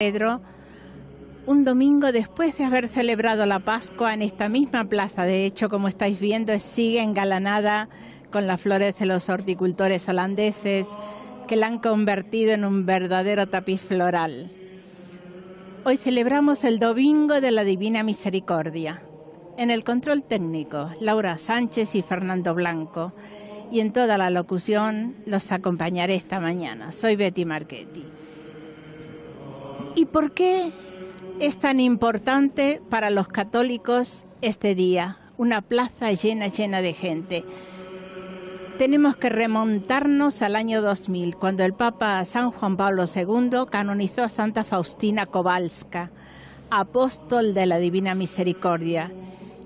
Pedro, un domingo después de haber celebrado la Pascua en esta misma plaza. De hecho, como estáis viendo, sigue engalanada con las flores de los horticultores holandeses que la han convertido en un verdadero tapiz floral. Hoy celebramos el Domingo de la Divina Misericordia. En el control técnico, Laura Sánchez y Fernando Blanco. Y en toda la locución los acompañaré esta mañana. Soy Betty Marchetti. ¿Y por qué es tan importante para los católicos este día? Una plaza llena de gente. Tenemos que remontarnos al año 2000, cuando el Papa San Juan Pablo II canonizó a Santa Faustina Kowalska, apóstol de la Divina Misericordia,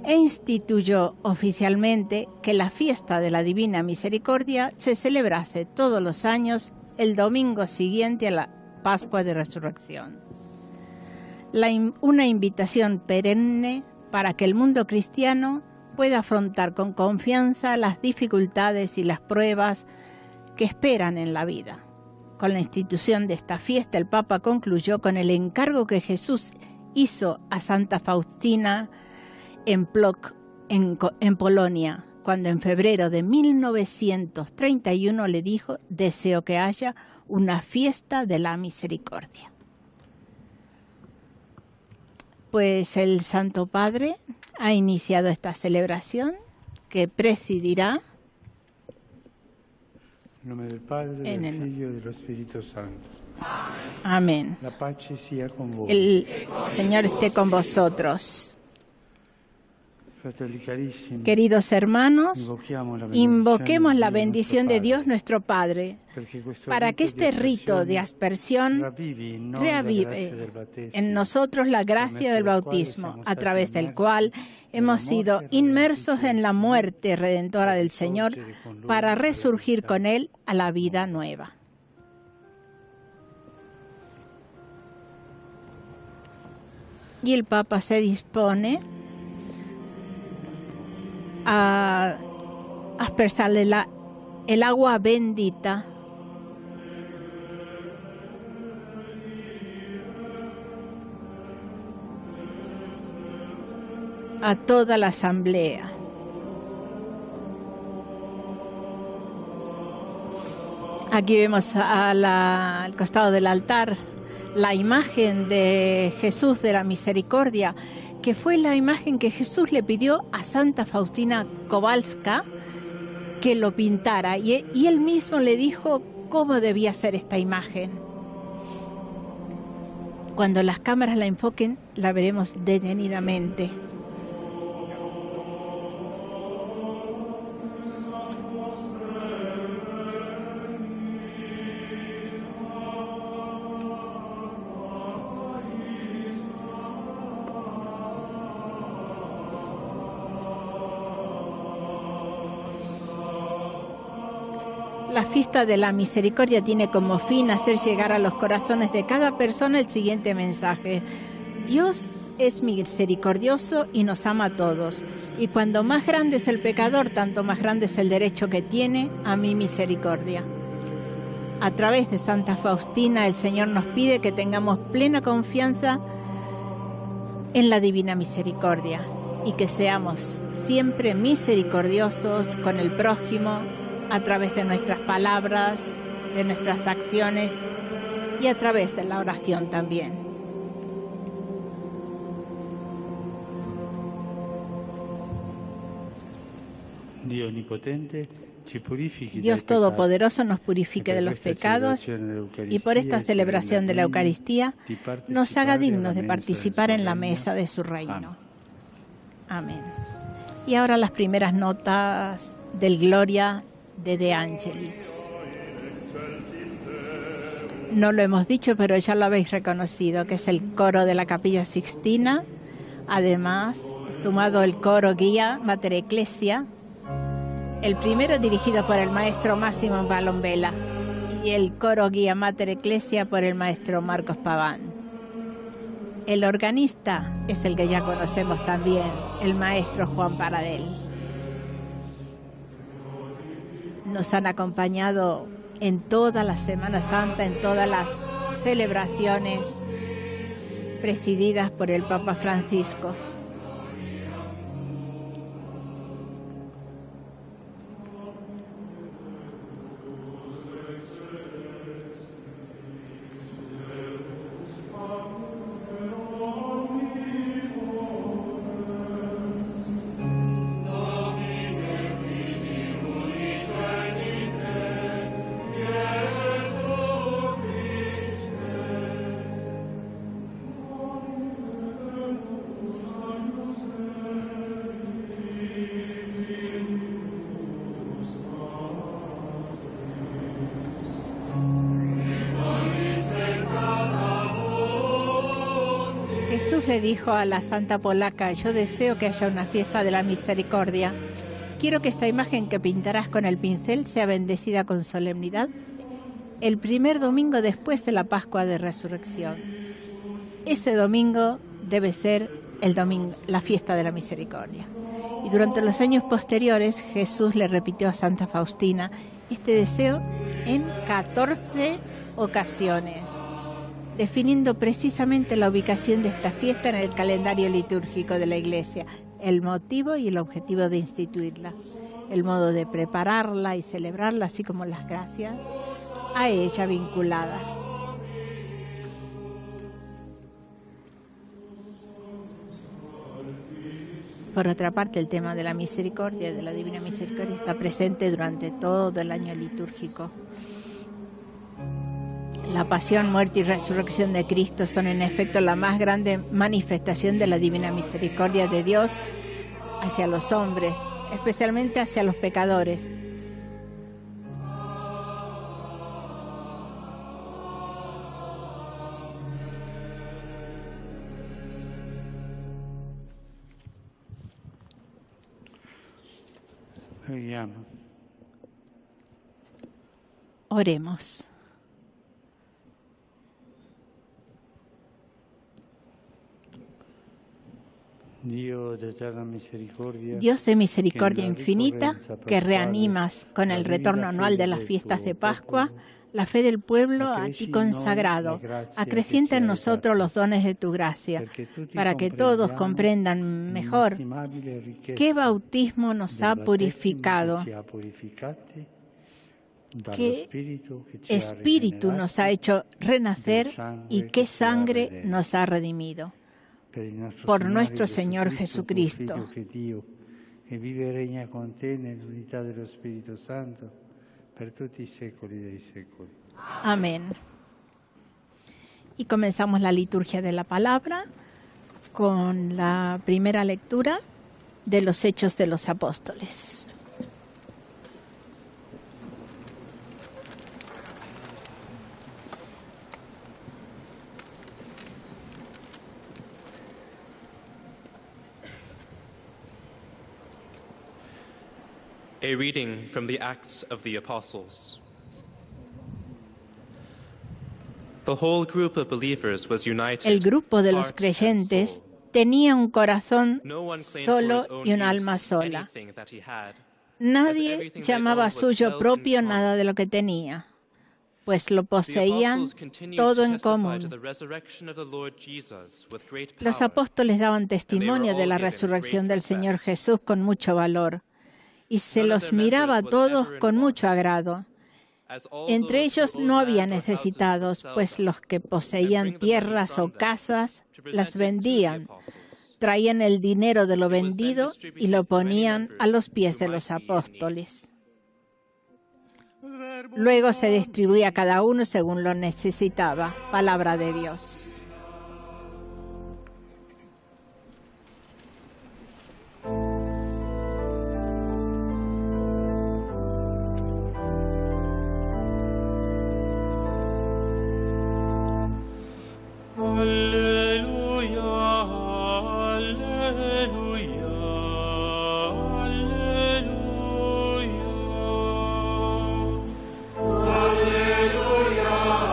e instituyó oficialmente que la fiesta de la Divina Misericordia se celebrase todos los años el domingo siguiente a la Pascua de Resurrección. Una invitación perenne para que el mundo cristiano pueda afrontar con confianza las dificultades y las pruebas que esperan en la vida. Con la institución de esta fiesta, el Papa concluyó con el encargo que Jesús hizo a Santa Faustina en Płock, en Polonia, cuando en febrero de 1931 le dijo: deseo que haya una fiesta de la misericordia. Pues el Santo Padre ha iniciado esta celebración que presidirá en nombre del Padre, del Figlio y del Espíritu Santo. Amén. La paz sea con vos. El Señor esté con vosotros. Queridos hermanos, invoquemos la bendición de Dios nuestro Padre, para que este rito de aspersión reavive en nosotros la gracia del bautismo, a través del cual hemos sido inmersos en la muerte redentora del Señor, para resurgir con Él a la vida nueva. Y el Papa se dispone a aspersarle el agua bendita a toda la asamblea. Aquí vemos al costado del altar la imagen de Jesús de la Misericordia, que fue la imagen que Jesús le pidió a Santa Faustina Kowalska que lo pintara, y él mismo le dijo cómo debía ser esta imagen. Cuando las cámaras la enfoquen, la veremos detenidamente. La fiesta de la misericordia tiene como fin hacer llegar a los corazones de cada persona el siguiente mensaje: Dios es misericordioso y nos ama a todos. Y cuando más grande es el pecador, tanto más grande es el derecho que tiene a mi misericordia. A través de Santa Faustina, el Señor nos pide que tengamos plena confianza en la divina misericordia y que seamos siempre misericordiosos con el prójimo, a través de nuestras palabras, de nuestras acciones y a través de la oración también. Dios Todopoderoso nos purifique de los pecados y por esta celebración de la Eucaristía nos haga dignos de participar en la mesa de su reino. Amén. Y ahora las primeras notas del Gloria de De Angelis. No lo hemos dicho, pero ya lo habéis reconocido, que es el coro de la Capilla Sixtina. Además, sumado el coro guía Mater Ecclesia, el primero dirigido por el maestro Máximo Balombela y el coro guía Mater Ecclesia por el maestro Marcos Paván. El organista es el que ya conocemos también, el maestro Juan Paradel. Nos han acompañado en toda la Semana Santa, en todas las celebraciones presididas por el Papa Francisco. Jesús le dijo a la santa polaca: yo deseo que haya una fiesta de la misericordia. Quiero que esta imagen que pintarás con el pincel sea bendecida con solemnidad el primer domingo después de la Pascua de Resurrección. Ese domingo debe ser la fiesta de la misericordia. Y durante los años posteriores, Jesús le repitió a Santa Faustina este deseo en 14 ocasiones, definiendo precisamente la ubicación de esta fiesta en el calendario litúrgico de la Iglesia, el motivo y el objetivo de instituirla, el modo de prepararla y celebrarla, así como las gracias a ella vinculadas. Por otra parte, el tema de la misericordia, de la Divina Misericordia, está presente durante todo el año litúrgico. La pasión, muerte y resurrección de Cristo son en efecto la más grande manifestación de la Divina Misericordia de Dios hacia los hombres, especialmente hacia los pecadores. Oremos. Dios de misericordia infinita, que reanimas con el retorno anual de las fiestas de Pascua la fe del pueblo a ti consagrado, acrecienta en nosotros los dones de tu gracia, para que todos comprendan mejor qué bautismo nos ha purificado, qué espíritu nos ha hecho renacer y qué sangre nos ha redimido. Por nuestro Señor Jesucristo. que vive e regna con te nell'unità dello Spirito Santo per tutti i secoli dei secoli. Amén. Y comenzamos la liturgia de la palabra con la primera lectura de los Hechos de los Apóstoles. A reading from the Acts of the Apostles. The whole group of believers was united. El grupo de los creyentes tenía un corazón solo y un alma sola. Nadie llamaba suyo propio nada de lo que tenía, pues lo poseían todo en común. Los apóstoles daban testimonio de la resurrección del Señor Jesús con mucho valor, y se los miraba a todos con mucho agrado. Entre ellos no había necesitados, pues los que poseían tierras o casas las vendían, traían el dinero de lo vendido y lo ponían a los pies de los apóstoles. Luego se distribuía a cada uno según lo necesitaba. Palabra de Dios.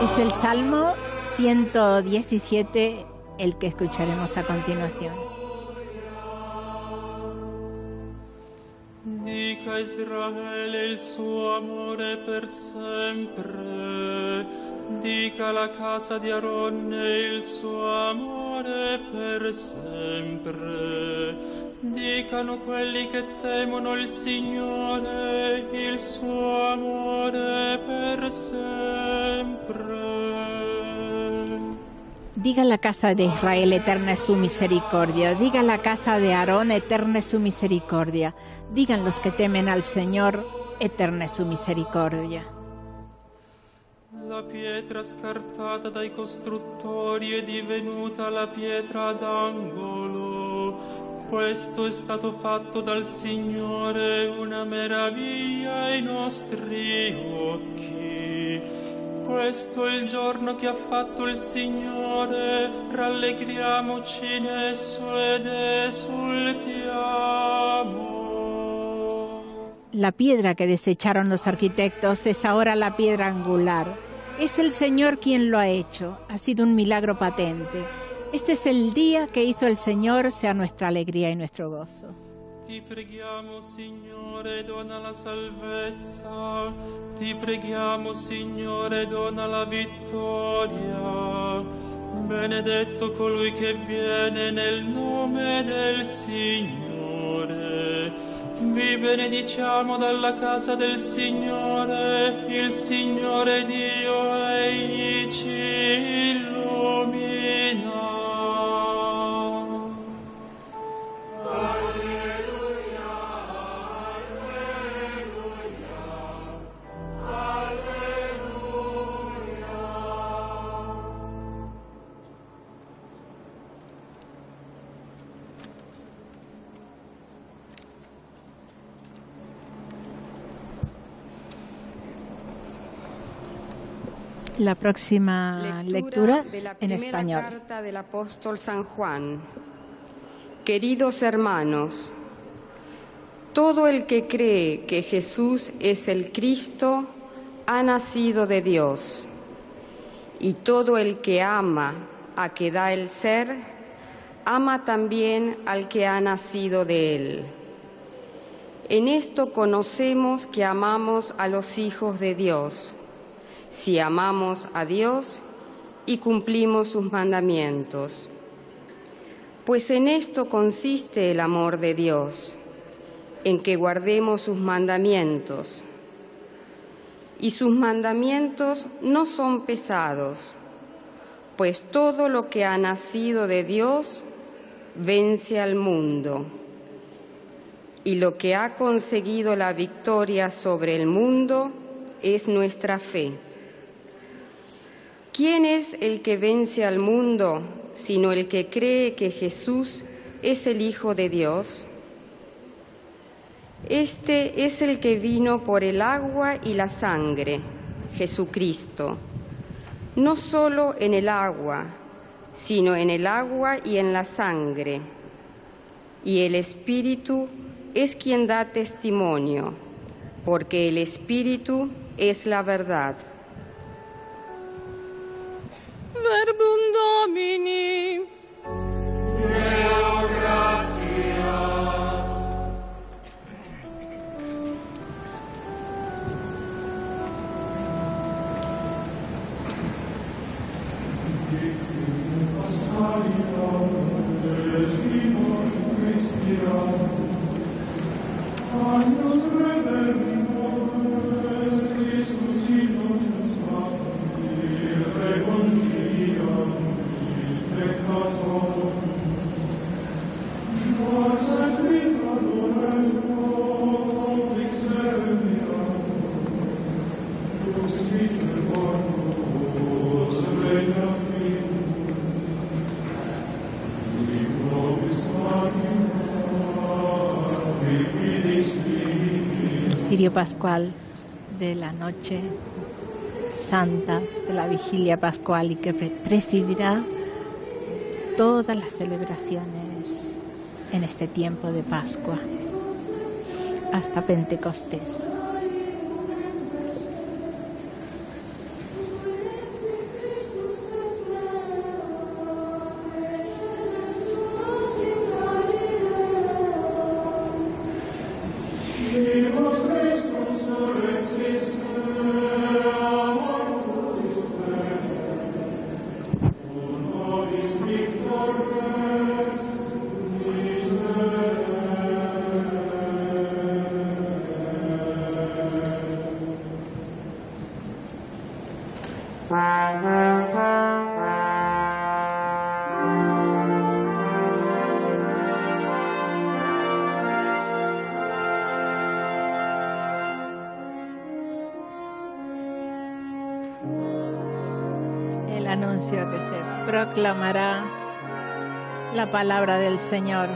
Es el Salmo 117 el que escucharemos a continuación. Dica Israele il suo amore per sempre, dica la casa di Aronne il suo amore per sempre. Dicano quelli che temono il Signore, il suo amore per sempre. Diga la casa de Israel, eterna es su misericordia. Diga la casa de Aarón, eterna es su misericordia. Digan los que temen al Señor, eterna es su misericordia. La pietra scartata dai costruttori è divenuta la pietra d'angolo. Questo è stato fatto dal Signore, una meraviglia ai nostri occhi. Questo è il giorno che ha fatto il Signore, rallegriamoci in esso ed esultiamo. La piedra que desecharon los arquitectos es ahora la piedra angular. Es el Señor quien lo ha hecho. Ha sido un milagro patente. Este es el día que hizo el Señor, sea nuestra alegría y nuestro gozo. Ti preghiamo, Signore, dona la salvezza. Ti preghiamo, Signore, dona la vittoria. Benedetto colui che viene nel nome del Signore. Vi benediciamo dalla casa del Signore, il Signore Dio egli ci illumina. La próxima lectura de la en primera español. Carta del apóstol San Juan. Queridos hermanos, todo el que cree que Jesús es el Cristo ha nacido de Dios, y todo el que ama a que da el ser, ama también al que ha nacido de él. En esto conocemos que amamos a los hijos de Dios, si amamos a Dios y cumplimos sus mandamientos. Pues en esto consiste el amor de Dios, en que guardemos sus mandamientos. Y sus mandamientos no son pesados, pues todo lo que ha nacido de Dios vence al mundo. Y lo que ha conseguido la victoria sobre el mundo es nuestra fe. ¿Quién es el que vence al mundo, sino el que cree que Jesús es el Hijo de Dios? Este es el que vino por el agua y la sangre, Jesucristo, no solo en el agua, sino en el agua y en la sangre. Y el Espíritu es quien da testimonio, porque el Espíritu es la verdad. Verbum Domini. Deo gratias. Cirio pascual de la noche santa, de la vigilia pascual, y que presidirá todas las celebraciones en este tiempo de Pascua hasta Pentecostés. Victor anuncio que se proclamará la palabra del Señor.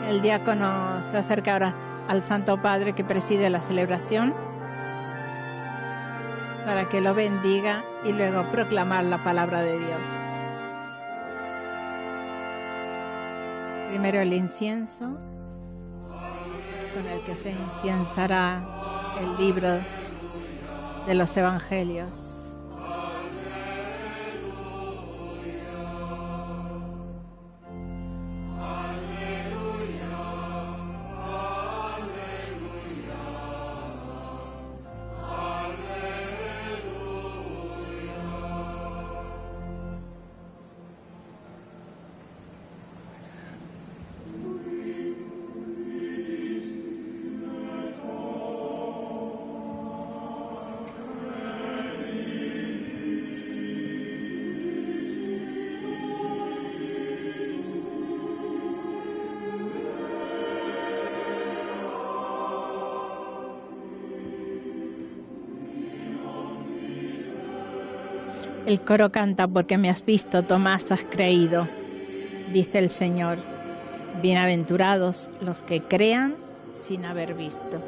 El diácono se acerca ahora al Santo Padre que preside la celebración para que lo bendiga y luego proclamar la palabra de Dios. Primero el incienso, con el que se inciensará el libro de los Evangelios. El coro canta: porque me has visto, Tomás, has creído. Dice el Señor: bienaventurados los que crean sin haber visto.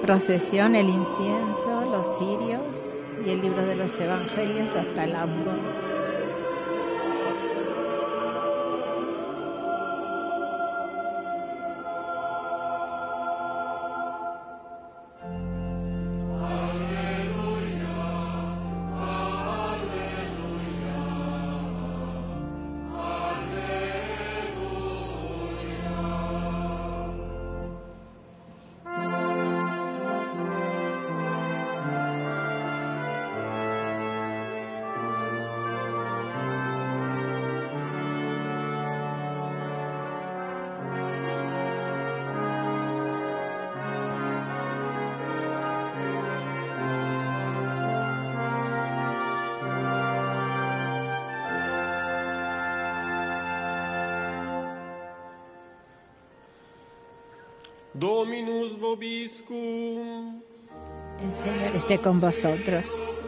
Procesión, el incienso, los cirios y el libro de los Evangelios hasta el ambos. Dominus vobiscum. El Señor esté con vosotros.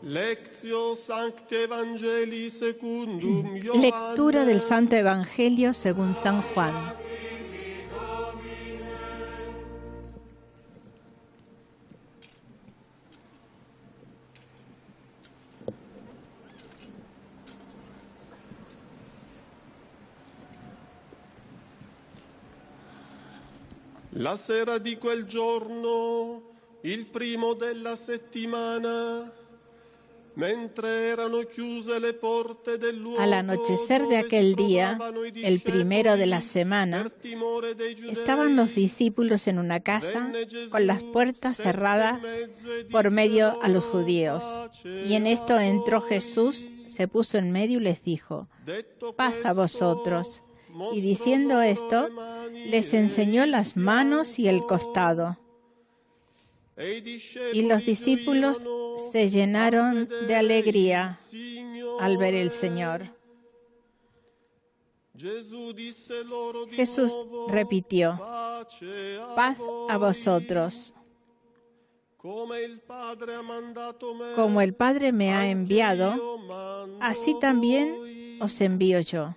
Lectio Sancti Evangelii secundum Ioannem. Lectura del Santo Evangelio según San Juan. La sera di quel giorno, il primo della settimana, mentre erano chiuse le porte del luogo, al anochecer de aquel día, el primero de la semana, estaban los discípulos en una casa con las puertas cerradas por medio a los judíos. Y en esto entró Jesús, se puso en medio y les dijo: paz a vosotros. Y diciendo esto, les enseñó las manos y el costado. Y los discípulos se llenaron de alegría al ver el Señor. Jesús repitió: paz a vosotros. Como el Padre me ha enviado, así también os envío yo.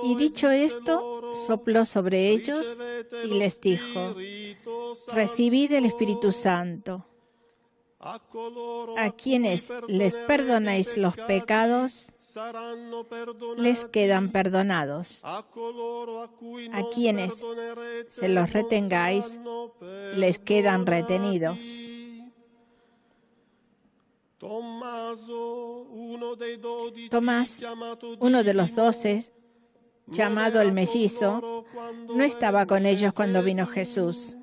Y dicho esto, sopló sobre ellos y les dijo: recibid el Espíritu Santo. A quienes les perdonáis los pecados, les quedan perdonados. A quienes se los retengáis, les quedan retenidos. Tomás, uno de los 12, llamado el mellizo, no estaba con ellos cuando vino Jesús.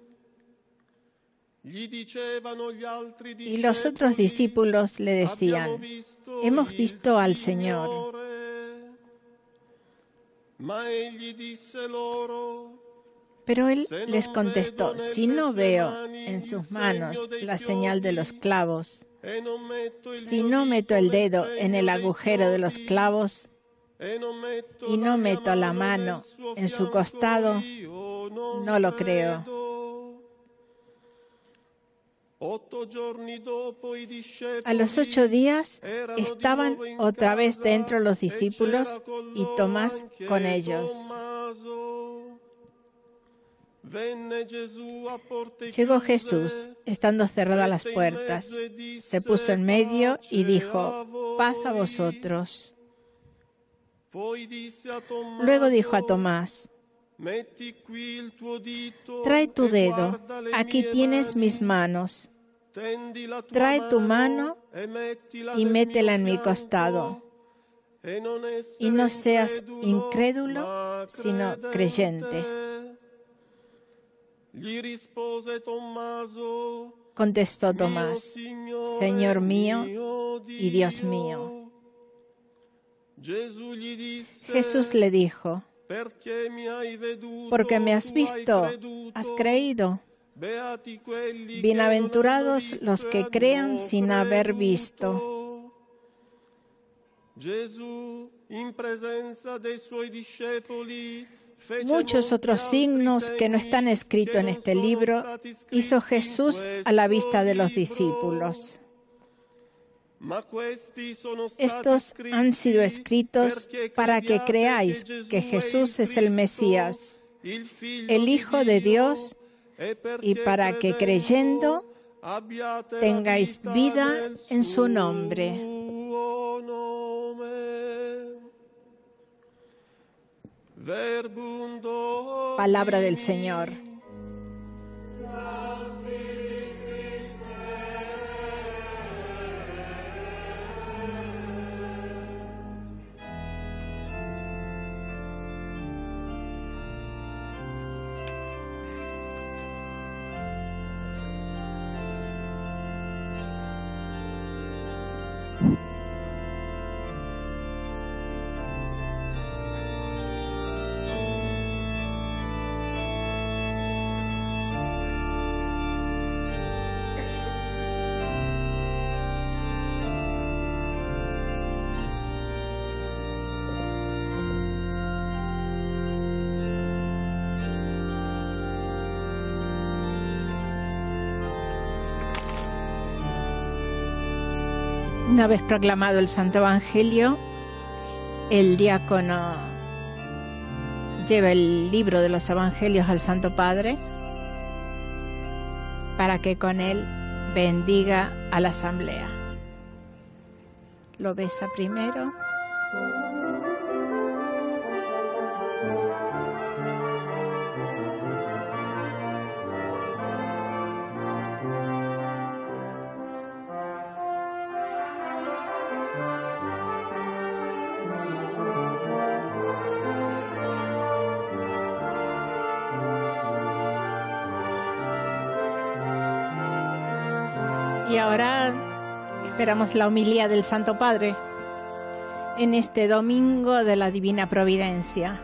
Y los otros discípulos le decían: hemos visto al Señor. Pero él les contestó: si no veo en sus manos la señal de los clavos, si no meto el dedo en el agujero de los clavos y no meto la mano en su costado, no lo creo. A los 8 días estaban otra vez dentro los discípulos y Tomás con ellos. Llegó Jesús, estando cerradas las puertas, se puso en medio y dijo: paz a vosotros. Luego dijo a Tomás: trae tu dedo, aquí tienes mis manos. Trae tu mano y métela en mi costado. Y no seas incrédulo, sino creyente. Contestó Tomás: Señor mío y Dios mío. Jesús le dijo: porque me has visto, has creído. Bienaventurados los que crean sin haber visto. Muchos otros signos que no están escritos en este libro hizo Jesús a la vista de los discípulos. Estos han sido escritos para que creáis que Jesús es el Mesías, el Hijo de Dios, y para que creyendo tengáis vida en su nombre. Palabra del Señor. Una vez proclamado el Santo Evangelio, el diácono lleva el libro de los Evangelios al Santo Padre para que con él bendiga a la asamblea. Lo besa primero. Y ahora esperamos la homilía del Santo Padre en este domingo de la Divina Providencia.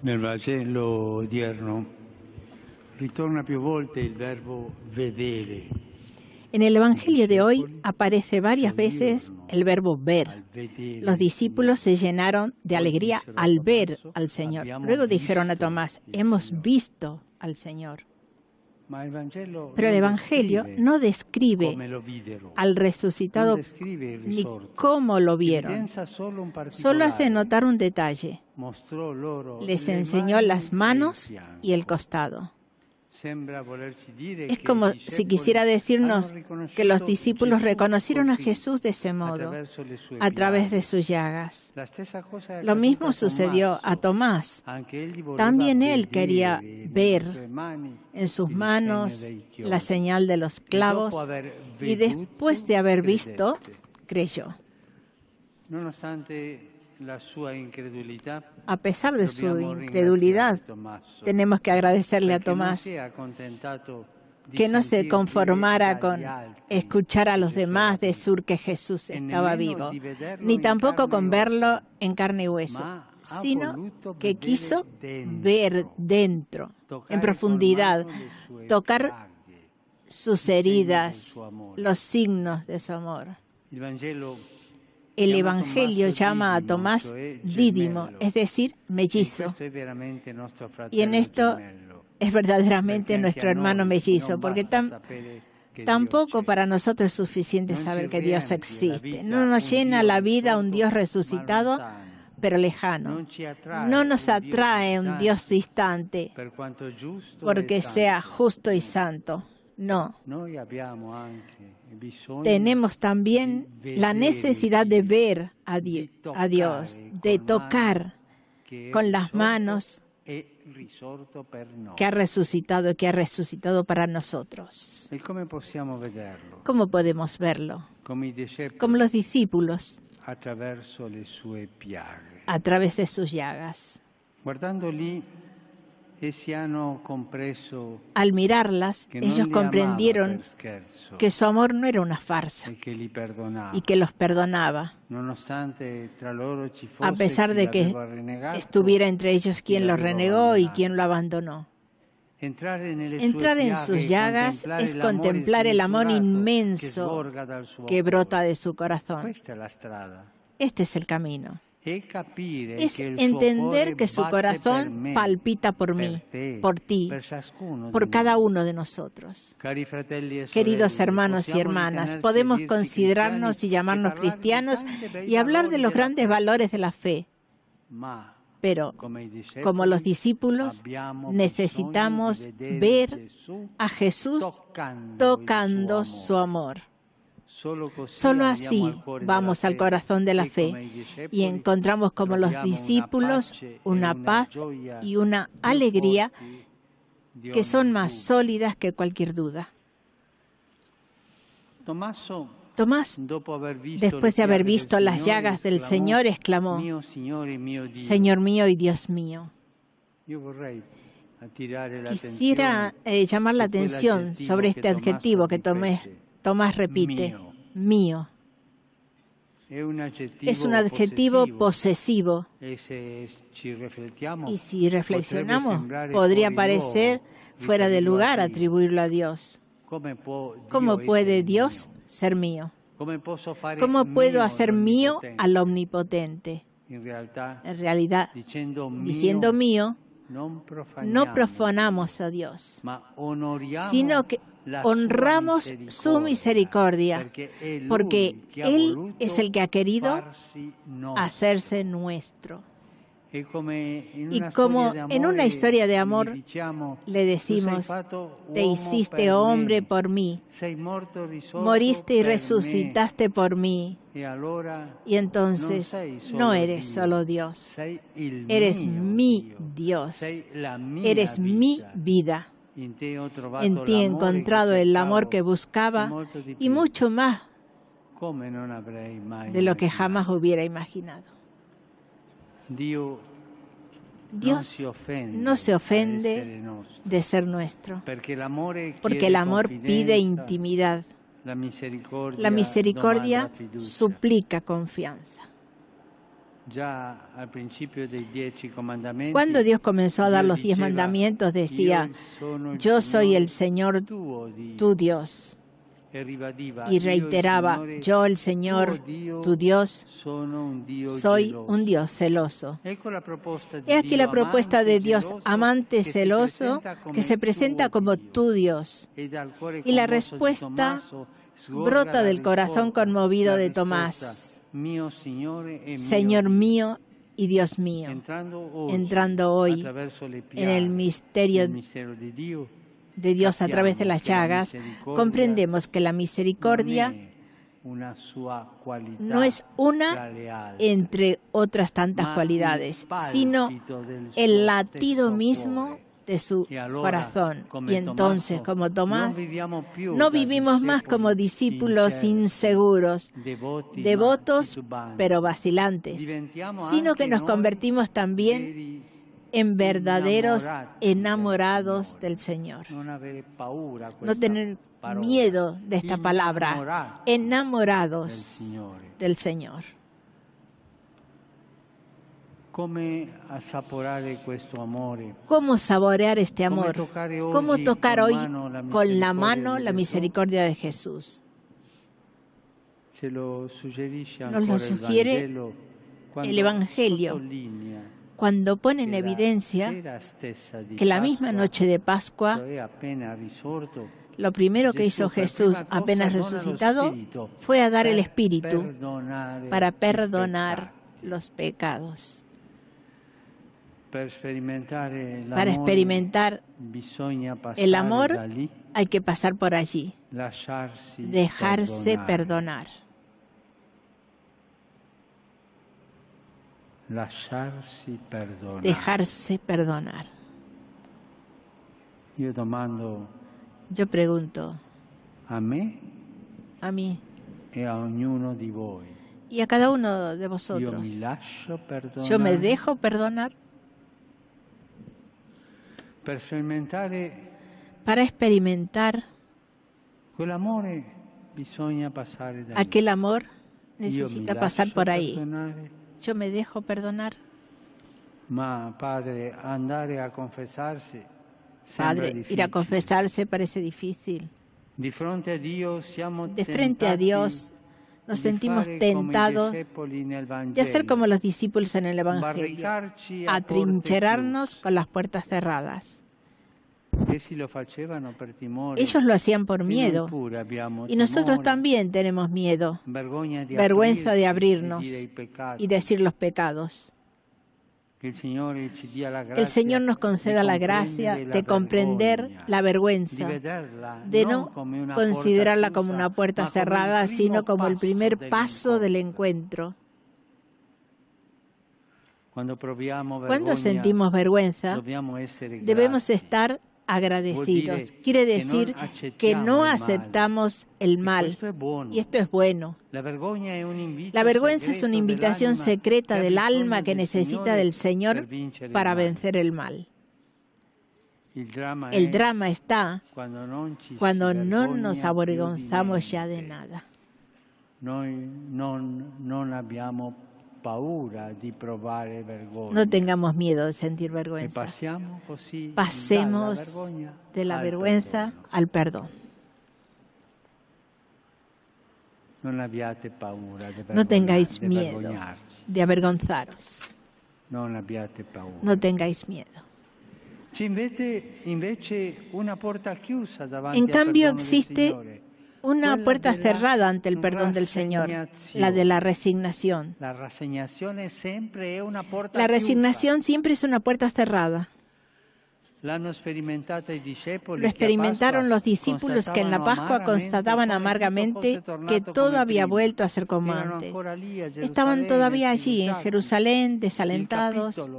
Nel Vangelo odierno ritorna più volte il verbo vedere. En el Evangelio de hoy aparece varias veces el verbo ver. Los discípulos se llenaron de alegría al ver al Señor. Luego dijeron a Tomás: hemos visto al Señor. Pero el Evangelio no describe al resucitado ni cómo lo vieron. Solo hace notar un detalle. Les enseñó las manos y el costado. Es como si quisiera decirnos que los discípulos reconocieron a Jesús de ese modo, a través de sus llagas. Lo mismo sucedió a Tomás. También él quería ver en sus manos la señal de los clavos y después de haber visto, creyó. A pesar de su incredulidad, tenemos que agradecerle a Tomás que no se conformara con escuchar a los demás decir que Jesús estaba vivo, ni tampoco con verlo en carne y hueso, sino que quiso ver dentro, en profundidad, tocar sus heridas, los signos de su amor. El Evangelio llama a Tomás dídimo, es decir, mellizo. Y en esto es verdaderamente nuestro hermano mellizo, porque tampoco para nosotros es suficiente saber que Dios existe. No nos llena la vida un Dios resucitado, pero lejano. No nos atrae un Dios distante, porque sea justo y santo. No. Tenemos también la necesidad de ver a Dios, de tocar con las manos que ha resucitado para nosotros. ¿Cómo podemos verlo? Como los discípulos, a través de sus llagas. Al mirarlas, ellos comprendieron que su amor no era una farsa y que los perdonaba, a pesar de que estuviera entre ellos quien lo renegó y quien lo abandonó. Entrar en sus llagas es contemplar el amor inmenso que brota de su corazón. Este es el camino. Es entender que su corazón palpita por mí, por ti, por cada uno de nosotros. Queridos hermanos y hermanas, podemos considerarnos y llamarnos cristianos y hablar de los grandes valores de la fe, pero como los discípulos necesitamos ver a Jesús tocando su amor. Solo así vamos al corazón de la fe y encontramos como los discípulos una paz y una alegría que son más sólidas que cualquier duda. Tomás, después de haber visto las llagas del Señor, exclamó: Señor mío y Dios mío. Quisiera llamar la atención sobre este adjetivo que Tomás repite: mío. Es un adjetivo posesivo. Y si reflexionamos, podría parecer fuera de lugar atribuirlo a Dios. ¿Cómo puede Dios ser mío? ¿Cómo puedo hacer mío al Omnipotente? En realidad, diciendo mío, no profanamos a Dios, sino que honramos su misericordia, porque Él es el que ha querido hacerse nuestro. Y como en una historia de amor le decimos: te hiciste hombre por mí, moriste y resucitaste por mí, y entonces no eres solo Dios, eres mi Dios, eres mi vida. En ti he encontrado el amor que buscaba y mucho más de lo que jamás hubiera imaginado. Dios no se ofende de ser nuestro, porque el amor pide intimidad. La misericordia suplica confianza. Cuando Dios comenzó a dar los 10 mandamientos, decía: yo soy el Señor tu Dios. Y reiteraba: yo, el Señor tu Dios, soy un Dios celoso. He aquí la propuesta de Dios amante celoso, que se presenta como tu Dios. Y la respuesta brota del corazón conmovido de Tomás: Señor mío y Dios mío. Entrando hoy en el misterio de Dios a través de las llagas, comprendemos que la misericordia no es una entre otras tantas cualidades, sino el latido mismo de su corazón. Y entonces, como Tomás, no vivimos más como discípulos inseguros, devotos pero vacilantes, sino que nos convertimos también en verdaderos enamorados del Señor. No tener miedo de esta palabra, enamorados del Señor. ¿Cómo saborear este amor? ¿Cómo tocar hoy con la mano la misericordia de Jesús? Nos lo sugiere el Evangelio cuando pone en evidencia que la misma noche de Pascua, lo primero que hizo Jesús apenas resucitado fue a dar el Espíritu para perdonar los pecados. Para experimentar el amor hay que pasar por allí, dejarse perdonar. Dejarse perdonar. Yo pregunto a mí y a cada uno de vosotros, ¿yo me dejo perdonar? Para experimentar aquel amor necesita pasar por ahí. ¿Yo me dejo perdonar? Padre, ir a confesarse parece difícil. De frente a Dios nos sentimos tentados de hacer como los discípulos en el Evangelio, atrincherarnos con las puertas cerradas. Ellos lo hacían por miedo y nosotros también tenemos miedo, vergüenza de abrirnos y decir los pecados. Que el Señor nos conceda la gracia de comprender la vergüenza, de no considerarla como una puerta cerrada, sino como el primer paso del encuentro. Cuando sentimos vergüenza, debemos estar agradecidos. Quiere decir que no aceptamos el mal. Y esto es bueno. La vergüenza es una invitación secreta del alma que necesita del Señor para vencer el mal. El drama está cuando no nos avergonzamos ya de nada. No tengamos miedo de sentir vergüenza. Pasemos de la vergüenza al perdón. No tengáis miedo de avergonzaros. No tengáis miedo. En cambio, existe una puerta cerrada ante el perdón del Señor, la de la resignación. La resignación siempre es una puerta cerrada. Lo experimentaron los discípulos que en la Pascua constataban amargamente que todo había vuelto a ser como antes. Estaban todavía allí en Jerusalén, desalentados.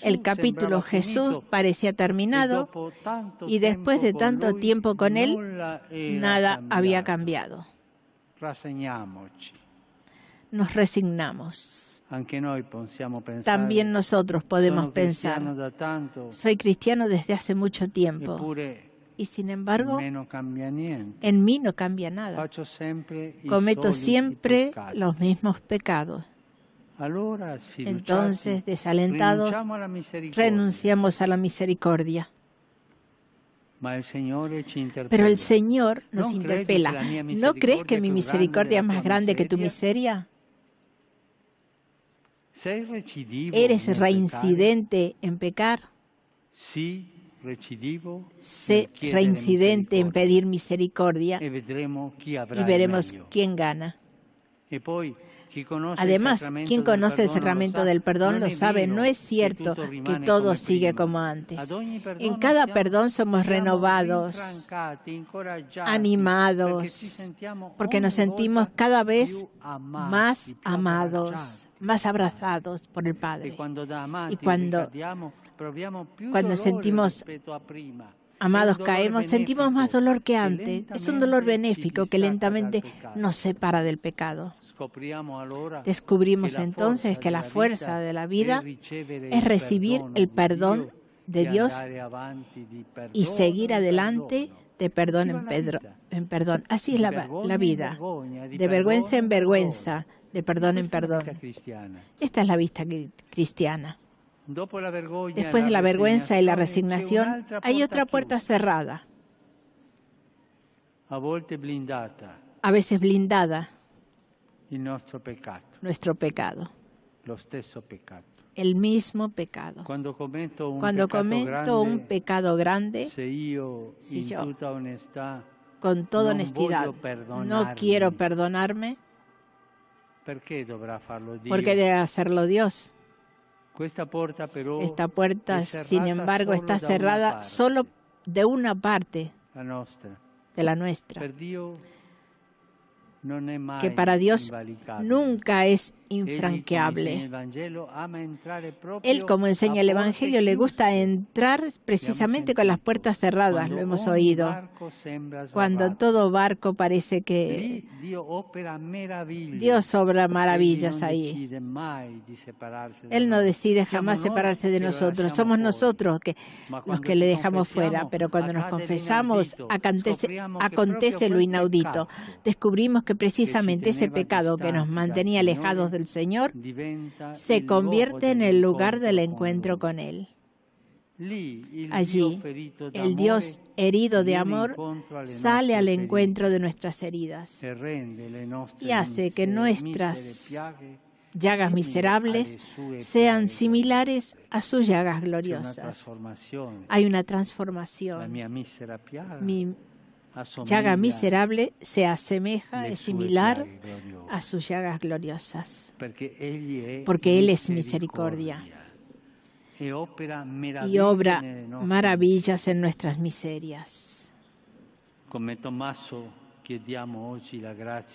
El capítulo Jesús parecía terminado y después de tanto tiempo con Él, nada había cambiado. Nos resignamos. También nosotros podemos pensar, soy cristiano desde hace mucho tiempo y sin embargo en mí no cambia nada. Cometo siempre los mismos pecados. Entonces, desalentados, renunciamos a la misericordia. Pero el Señor nos interpela. ¿No crees que mi misericordia es más grande que tu miseria? ¿Eres reincidente en pecar? Sé reincidente en pedir misericordia y veremos quién gana. Además, quien conoce el sacramento del perdón lo sabe. No es cierto que todo sigue como antes. En cada perdón somos renovados, animados, porque nos sentimos cada vez más amados, más abrazados por el Padre. Y cuando sentimos amados caemos, sentimos más dolor que antes. Es un dolor benéfico que lentamente nos separa del pecado. Descubrimos entonces que la fuerza de la vida es recibir el perdón de Dios y seguir adelante de perdón en perdón. Así es la vida, de vergüenza en vergüenza, de perdón en perdón. Esta es la vista cristiana. Después de la vergüenza y la resignación, hay otra puerta cerrada, a veces blindada, nuestro pecado, el mismo pecado. Cuando cometo un pecado grande, si yo, con toda honestidad, no quiero perdonarme, ¿por qué debe hacerlo Dios? Esta puerta, sin embargo, está cerrada solo de una parte, de la nuestra, que para Dios nunca es infranqueable. Él, como enseña el Evangelio, le gusta entrar precisamente con las puertas cerradas, lo hemos oído. Cuando todo barco parece que Dios obra maravillas ahí. Él no decide jamás separarse de nosotros. Somos nosotros los que le dejamos fuera. Pero cuando nos confesamos, acontece lo inaudito. Descubrimos que precisamente ese pecado que nos mantenía alejados del Señor se convierte en el lugar del encuentro con Él. Allí, el Dios herido de amor sale al encuentro de nuestras heridas y hace que nuestras llagas miserables sean similares a sus llagas gloriosas. Hay una transformación. Mi llaga miserable se asemeja, es similar a sus llagas gloriosas, porque Él es misericordia y obra maravillas en nuestras miserias.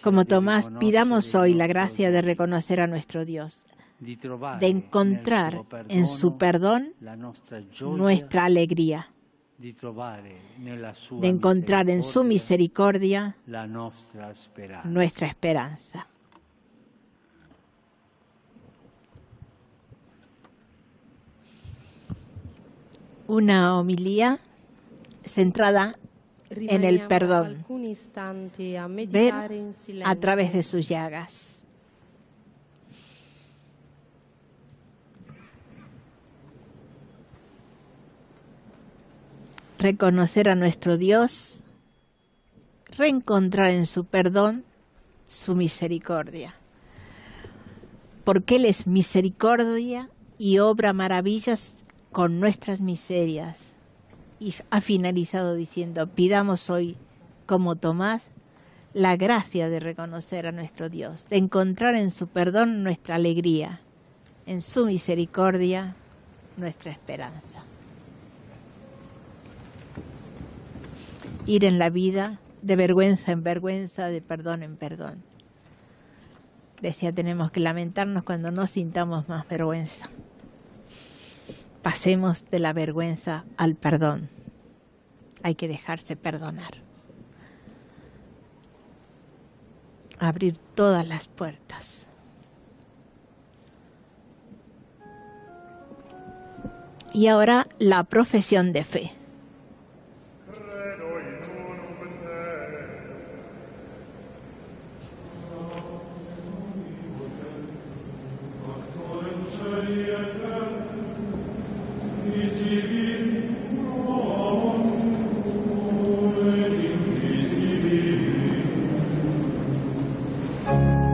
Como Tomás, pidamos hoy la gracia de reconocer a nuestro Dios, de encontrar en su perdón nuestra alegría, de encontrar en su misericordia nuestra esperanza. Una homilía centrada en el perdón, ver a través de sus llagas. Reconocer a nuestro Dios, reencontrar en su perdón su misericordia. Porque Él es misericordia y obra maravillas con nuestras miserias. Y ha finalizado diciendo, pidamos hoy, como Tomás, la gracia de reconocer a nuestro Dios, de encontrar en su perdón nuestra alegría, en su misericordia nuestra esperanza. Ir en la vida de vergüenza en vergüenza, de perdón en perdón. Decía, tenemos que lamentarnos cuando no sintamos más vergüenza. Pasemos de la vergüenza al perdón. Hay que dejarse perdonar. Abrir todas las puertas. Y ahora la profesión de fe. Amen.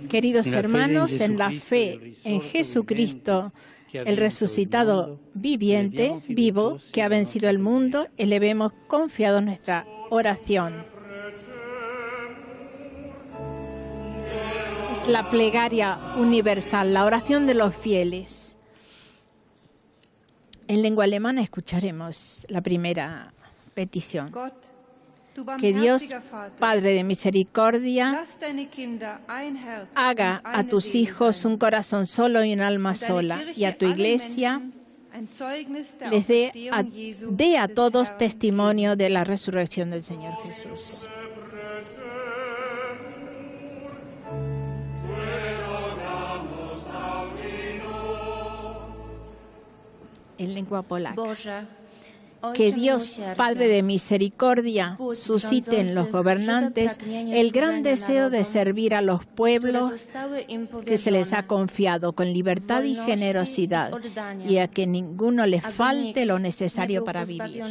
Queridos hermanos, en la fe en Jesucristo, el resucitado vivo, que ha vencido el mundo, elevemos confiados nuestra oración. Es la plegaria universal, la oración de los fieles. En lengua alemana escucharemos la primera petición. Que Dios, Padre de misericordia, haga a tus hijos un corazón solo y un alma sola, y a tu Iglesia les dé a todos testimonio de la resurrección del Señor Jesús. En lengua polaca. Que Dios, Padre de misericordia, suscite en los gobernantes el gran deseo de servir a los pueblos que se les ha confiado con libertad y generosidad, y a que ninguno les falte lo necesario para vivir.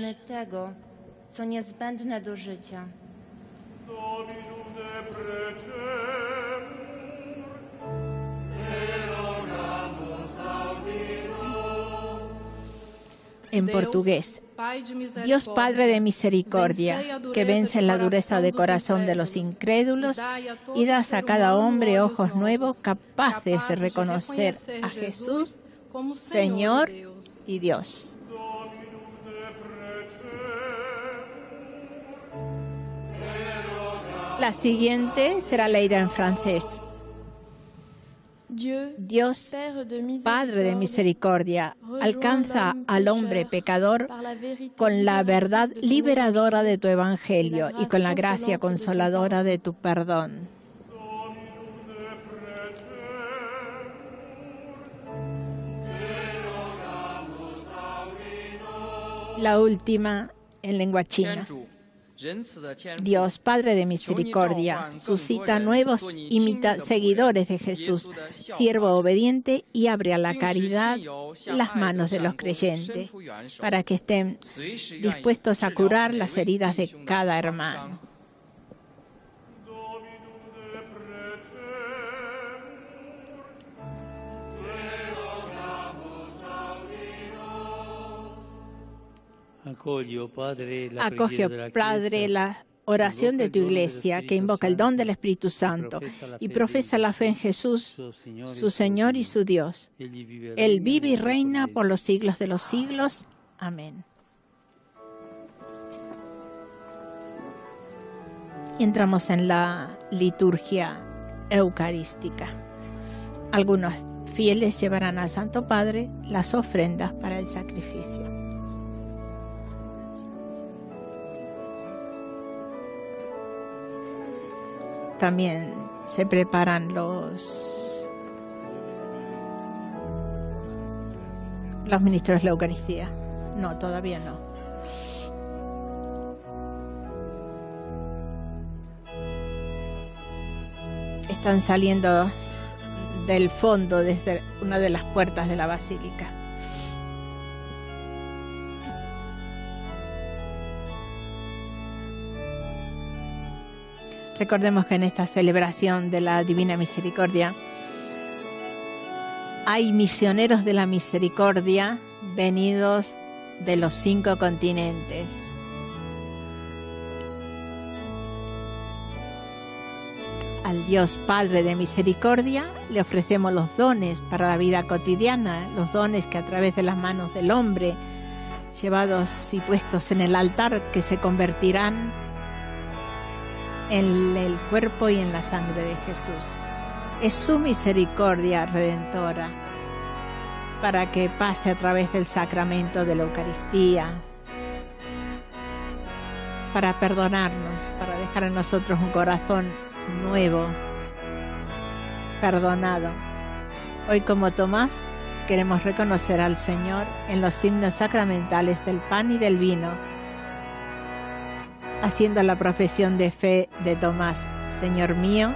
En portugués. Dios Padre de misericordia, que vence la dureza de corazón de los incrédulos y das a cada hombre ojos nuevos capaces de reconocer a Jesús, Señor y Dios. La siguiente será leída en francés. Dios, Padre de misericordia, alcanza al hombre pecador con la verdad liberadora de tu Evangelio y con la gracia consoladora de tu perdón. La última en lengua china. Dios, Padre de misericordia, suscita nuevos seguidores de Jesús, siervo obediente, y abre a la caridad las manos de los creyentes, para que estén dispuestos a curar las heridas de cada hermano. Acoge, Padre, la oración de tu Iglesia, que invoca el don del Espíritu Santo y profesa la fe en Jesús, su Señor y su Dios. Él vive y reina por los siglos de los siglos. Amén. Y entramos en la liturgia eucarística. Algunos fieles llevarán al Santo Padre las ofrendas para el sacrificio. También se preparan los ministros de la Eucaristía. No, todavía no. Están saliendo del fondo desde una de las puertas de la basílica. Recordemos que en esta celebración de la Divina Misericordia hay misioneros de la misericordia venidos de los 5 continentes. Al Dios Padre de misericordia le ofrecemos los dones para la vida cotidiana, los dones que a través de las manos del hombre, llevados y puestos en el altar, que se convertirán en el cuerpo y en la sangre de Jesús. Es su misericordia redentora para que pase a través del sacramento de la Eucaristía, para perdonarnos, para dejar en nosotros un corazón nuevo, perdonado. Hoy, como Tomás, queremos reconocer al Señor en los signos sacramentales del pan y del vino, haciendo la profesión de fe de Tomás: Señor mío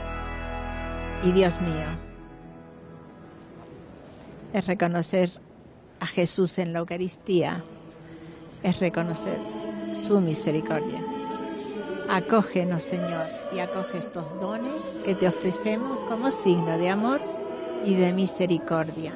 y Dios mío. Es reconocer a Jesús en la Eucaristía, es reconocer su misericordia. Acógenos, Señor, y acoge estos dones que te ofrecemos como signo de amor y de misericordia.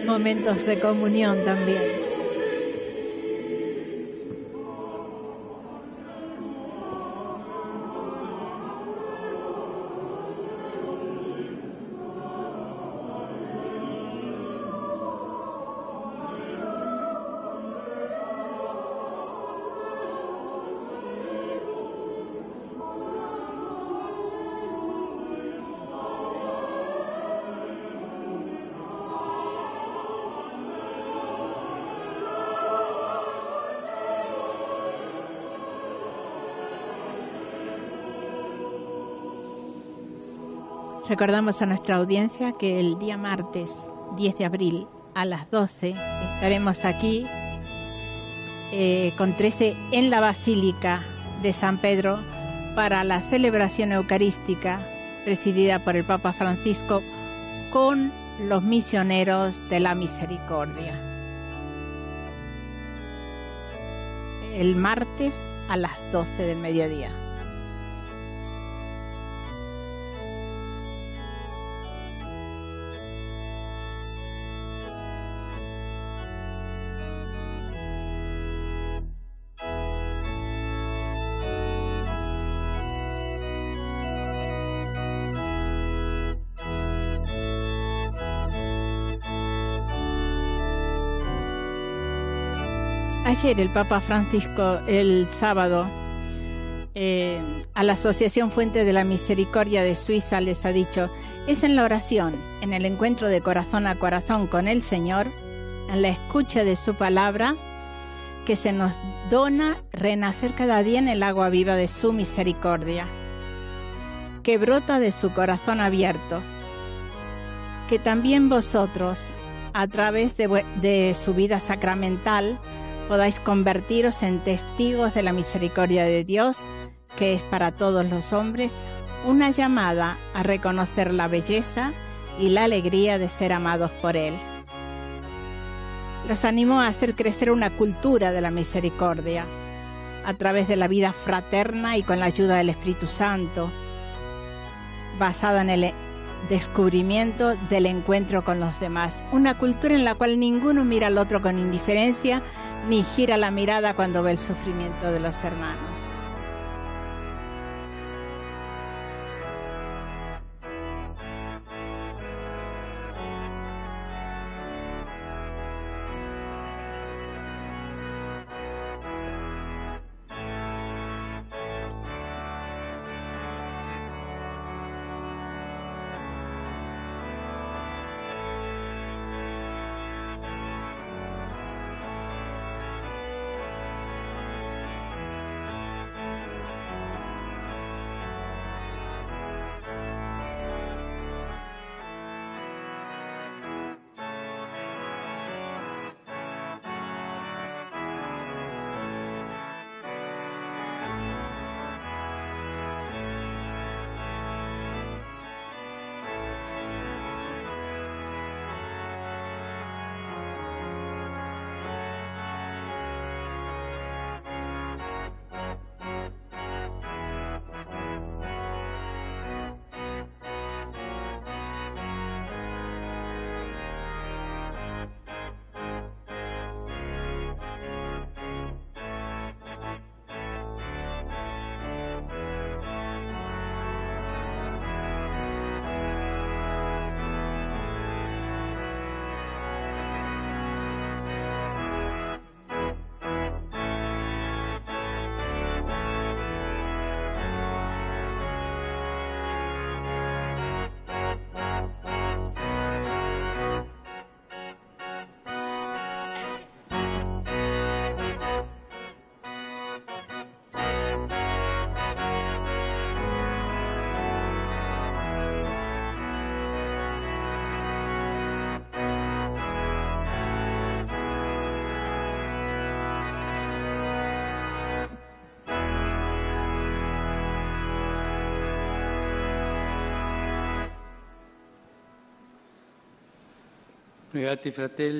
Momentos de comunión también. Recordamos a nuestra audiencia que el día martes 10 de abril a las 12 estaremos aquí con 13 en la Basílica de San Pedro para la celebración eucarística presidida por el Papa Francisco con los misioneros de la misericordia. El martes a las 12 del mediodía. Ayer el Papa Francisco, el sábado, a la Asociación Fuente de la Misericordia de Suiza les ha dicho: es en la oración, en el encuentro de corazón a corazón con el Señor, en la escucha de su palabra, que se nos dona renacer cada día en el agua viva de su misericordia, que brota de su corazón abierto, que también vosotros, a través de su vida sacramental, podáis convertiros en testigos de la misericordia de Dios, que es para todos los hombres una llamada a reconocer la belleza y la alegría de ser amados por Él. Los animo a hacer crecer una cultura de la misericordia a través de la vida fraterna y con la ayuda del Espíritu Santo, basada en el descubrimiento del encuentro con los demás. Una cultura en la cual ninguno mira al otro con indiferencia ni gira la mirada cuando ve el sufrimiento de los hermanos.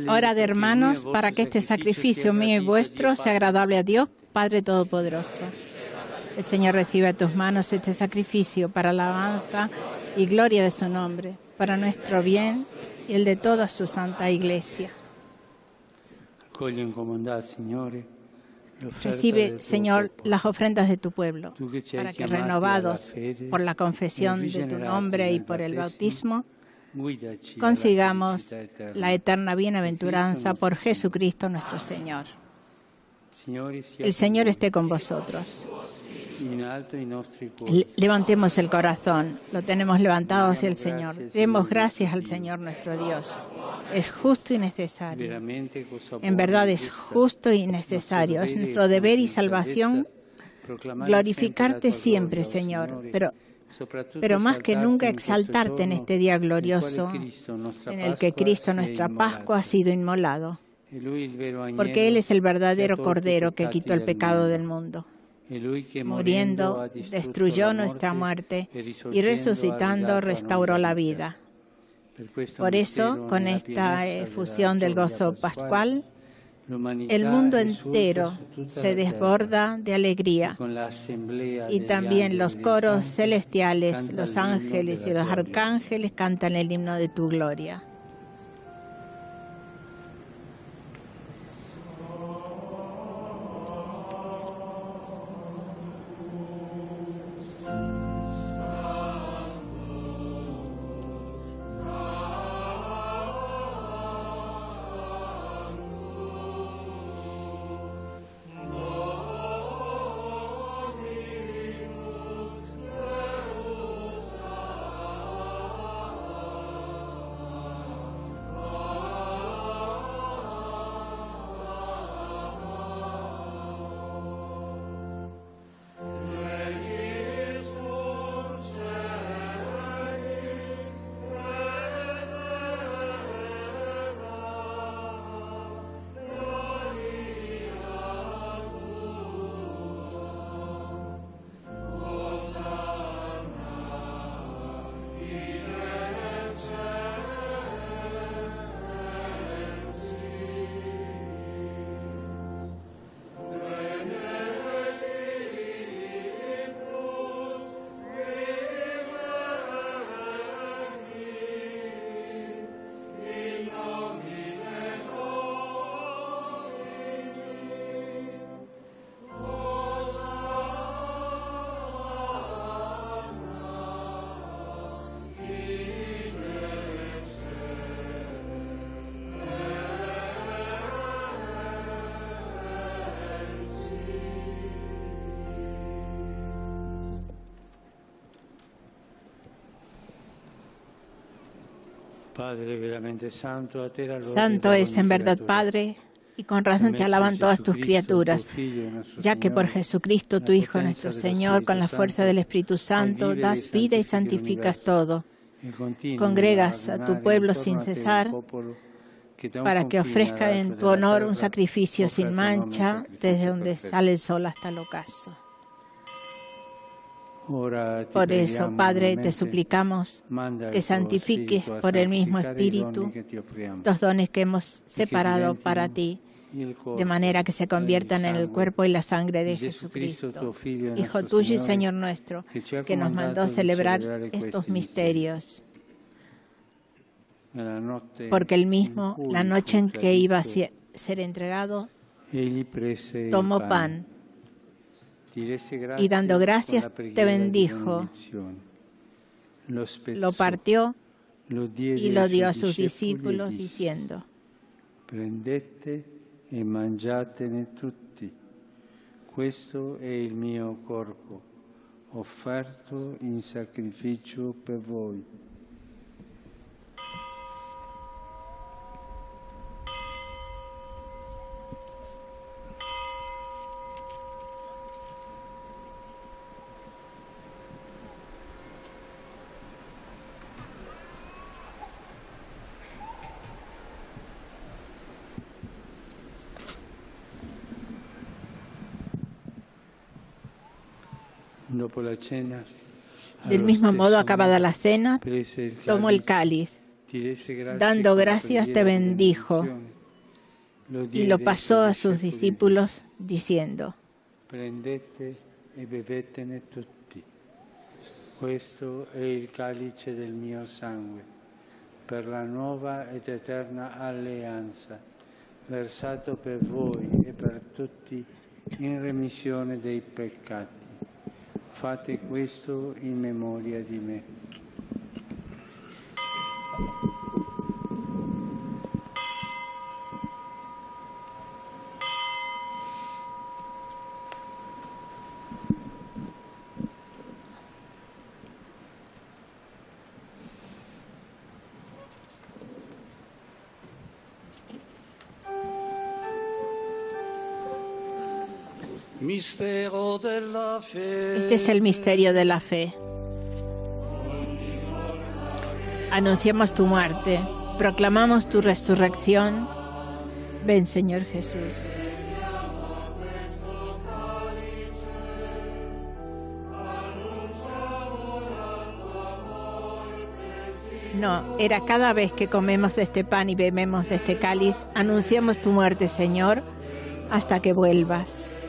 Orad, hermanos, para que este sacrificio mío y vuestro sea agradable a Dios, Padre Todopoderoso. El Señor recibe a tus manos este sacrificio para alabanza y gloria de su nombre, para nuestro bien y el de toda su santa Iglesia. Recibe, Señor, las ofrendas de tu pueblo, para que, renovados por la confesión de tu nombre y por el bautismo, consigamos la eterna bienaventuranza por Jesucristo nuestro Señor. El Señor esté con vosotros. Levantemos el corazón, lo tenemos levantado hacia el Señor. Demos gracias al Señor nuestro Dios. Es justo y necesario. En verdad es justo y necesario. Es nuestro deber y salvación glorificarte siempre, Señor, pero más que nunca exaltarte en este día glorioso en el que Cristo, nuestra Pascua, ha sido inmolado, porque Él es el verdadero Cordero que quitó el pecado del mundo. Muriendo, destruyó nuestra muerte y resucitando, restauró la vida. Por eso, con esta efusión del gozo pascual, el mundo entero se desborda de alegría y también los coros celestiales, los ángeles y los arcángeles cantan el himno de tu gloria. Santo es en verdad, Padre, y con razón te alaban todas tus criaturas, ya que por Jesucristo, tu Hijo nuestro Señor, con la fuerza del Espíritu Santo, das vida y santificas todo. Congregas a tu pueblo sin cesar, para que ofrezca en tu honor un sacrificio sin mancha, desde donde sale el sol hasta el ocaso. Por eso, Padre, te suplicamos que santifiques por el mismo Espíritu los dones que hemos separado para ti, de manera que se conviertan en el cuerpo y la sangre de Jesucristo, Hijo tuyo y Señor nuestro, que nos mandó celebrar estos misterios. Porque él mismo, la noche en que iba a ser entregado, tomó pan y dando gracias te bendijo, lo partió y lo dio a sus discípulos diciendo: prendete e mangiatene tutti, questo è il mio corpo, offerto in sacrificio per voi. Del mismo modo, acabada la cena, tomó el cáliz Dando gracias te bendijo y lo pasó a sus discípulos diciendo: Prendete e bevetene tutti. Questo è il calice del mio sangue, per la nuova ed eterna alleanza, versato per voi e per tutti in remissione dei peccati. Fate questo in memoria di me. Este es el misterio de la fe. Anunciamos tu muerte, proclamamos tu resurrección. Ven, Señor Jesús. No, era cada vez que comemos de este pan y bebemos de este cáliz, anunciamos tu muerte, Señor, hasta que vuelvas.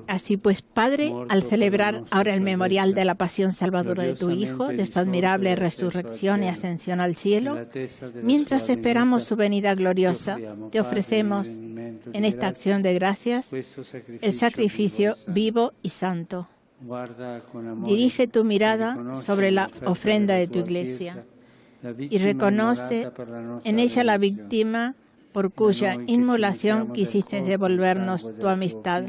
Así pues, Padre, al celebrar ahora el memorial de la pasión salvadora de tu Hijo, de su admirable resurrección y ascensión al cielo, mientras esperamos su venida gloriosa, te ofrecemos en esta acción de gracias el sacrificio vivo y santo. Dirige tu mirada sobre la ofrenda de tu Iglesia y reconoce en ella la víctima por cuya inmolación quisiste devolvernos tu amistad,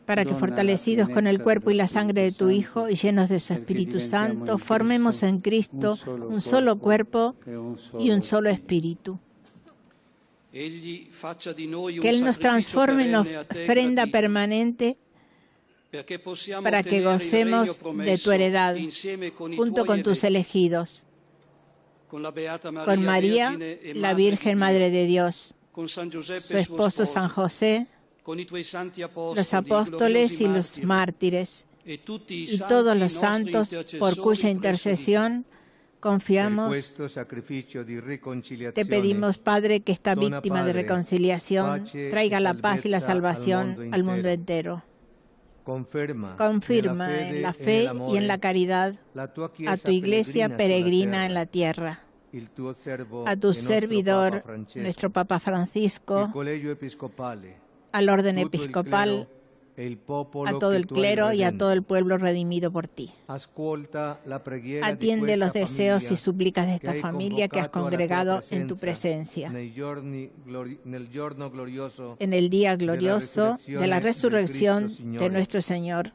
para que, fortalecidos con el cuerpo y la sangre de tu Hijo y llenos de su Espíritu Santo, formemos en Cristo un solo cuerpo y un solo espíritu. Que Él nos transforme en ofrenda permanente para que gocemos de tu heredad, junto con tus elegidos, con María, la Virgen Madre de Dios, su esposo San José, los apóstoles y los mártires, y todos los santos por cuya intercesión confiamos. Te pedimos, Padre, que esta víctima de reconciliación traiga la paz y la salvación al mundo entero. Confirma en la fe y en la caridad a tu Iglesia peregrina en la tierra, a tu servidor, nuestro Papa Francisco, al orden episcopal, a todo el clero y a todo el pueblo redimido por ti. Atiende los deseos y súplicas de esta familia que has congregado en tu presencia. En el día glorioso de la resurrección de nuestro Señor,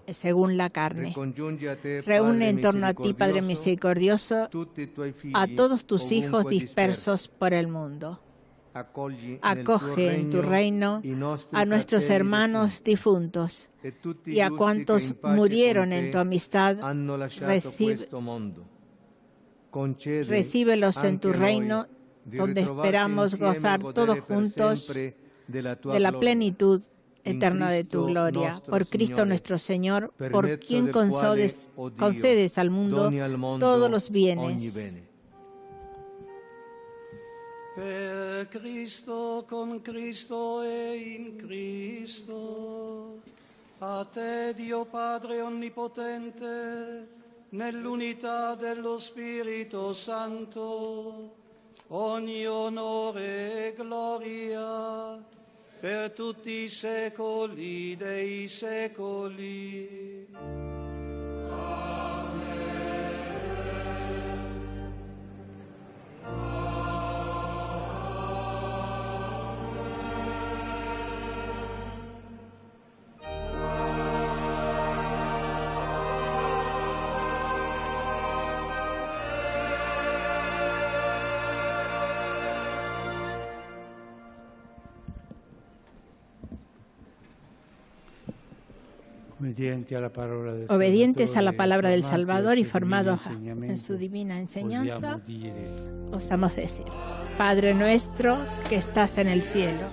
según la carne. Reúne en torno a ti, Padre misericordioso, a todos tus hijos dispersos por el mundo. Acoge en tu reino a nuestros hermanos difuntos y a cuantos murieron en tu amistad. Recíbelos en tu reino, donde esperamos gozar todos juntos de la plenitud eterna de tu gloria. Por Cristo nuestro Señor, por quien concedes al mundo todos los bienes. Per Cristo, con Cristo e in Cristo, a te Dio Padre Onnipotente, nell'unità dello Spirito Santo, ogni onore e gloria per tutti i secoli dei secoli. Obedientes a la palabra del Salvador y formados en su divina enseñanza, osamos decir: Padre nuestro que estás en el cielo,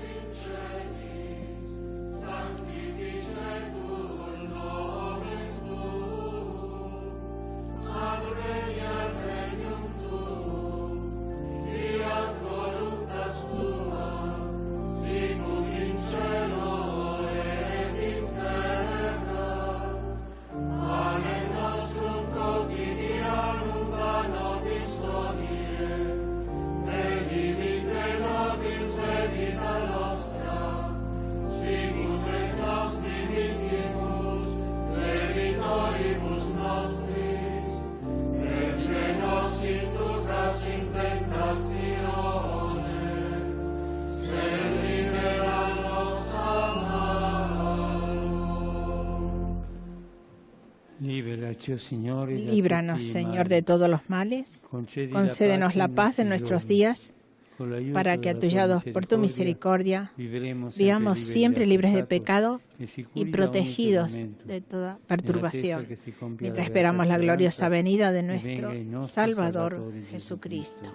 Líbranos, Señor, de todos los males. Concédenos la paz en nuestros días, para que, atullados por tu misericordia, vivamos siempre libres de pecado y protegidos de toda perturbación, mientras esperamos la gloriosa venida de nuestro Salvador Jesucristo.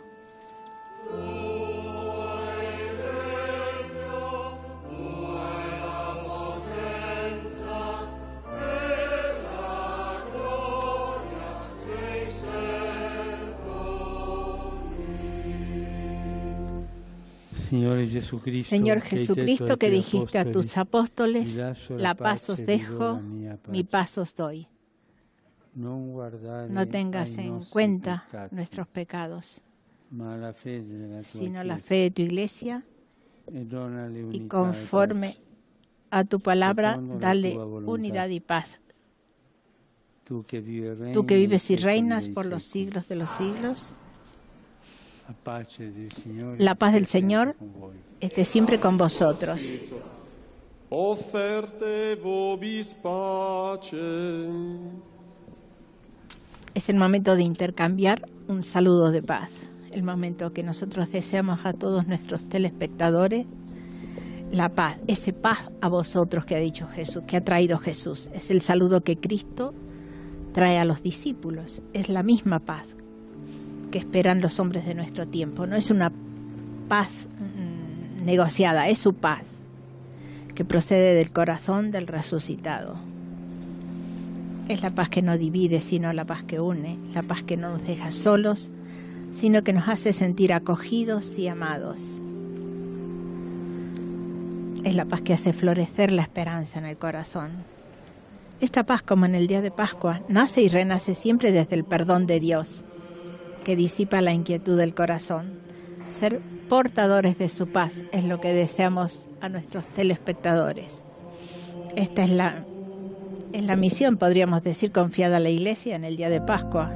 Señor Jesucristo, que dijiste a tus apóstoles, la paz os dejo, mi paz os doy. No tengas en cuenta nuestros pecados, sino la fe de tu Iglesia, y conforme a tu palabra, dale unidad y paz. Tú que vives y reinas por los siglos de los siglos, la paz del Señor esté siempre con vosotros. Offerte vobis pacem. Es el momento de intercambiar un saludo de paz. El momento que nosotros deseamos a todos nuestros telespectadores la paz, ese paz a vosotros que ha dicho Jesús, que ha traído Jesús. Es el saludo que Cristo trae a los discípulos. Es la misma paz que esperan los hombres de nuestro tiempo. No es una paz negociada, es su paz que procede del corazón del resucitado. Es la paz que no divide, sino la paz que une, la paz que no nos deja solos, sino que nos hace sentir acogidos y amados. Es la paz que hace florecer la esperanza en el corazón. Esta paz, como en el día de Pascua, nace y renace siempre desde el perdón de Dios, que disipa la inquietud del corazón. Ser portadores de su paz es lo que deseamos a nuestros telespectadores. Esta es la misión, podríamos decir, confiada a la Iglesia en el día de Pascua.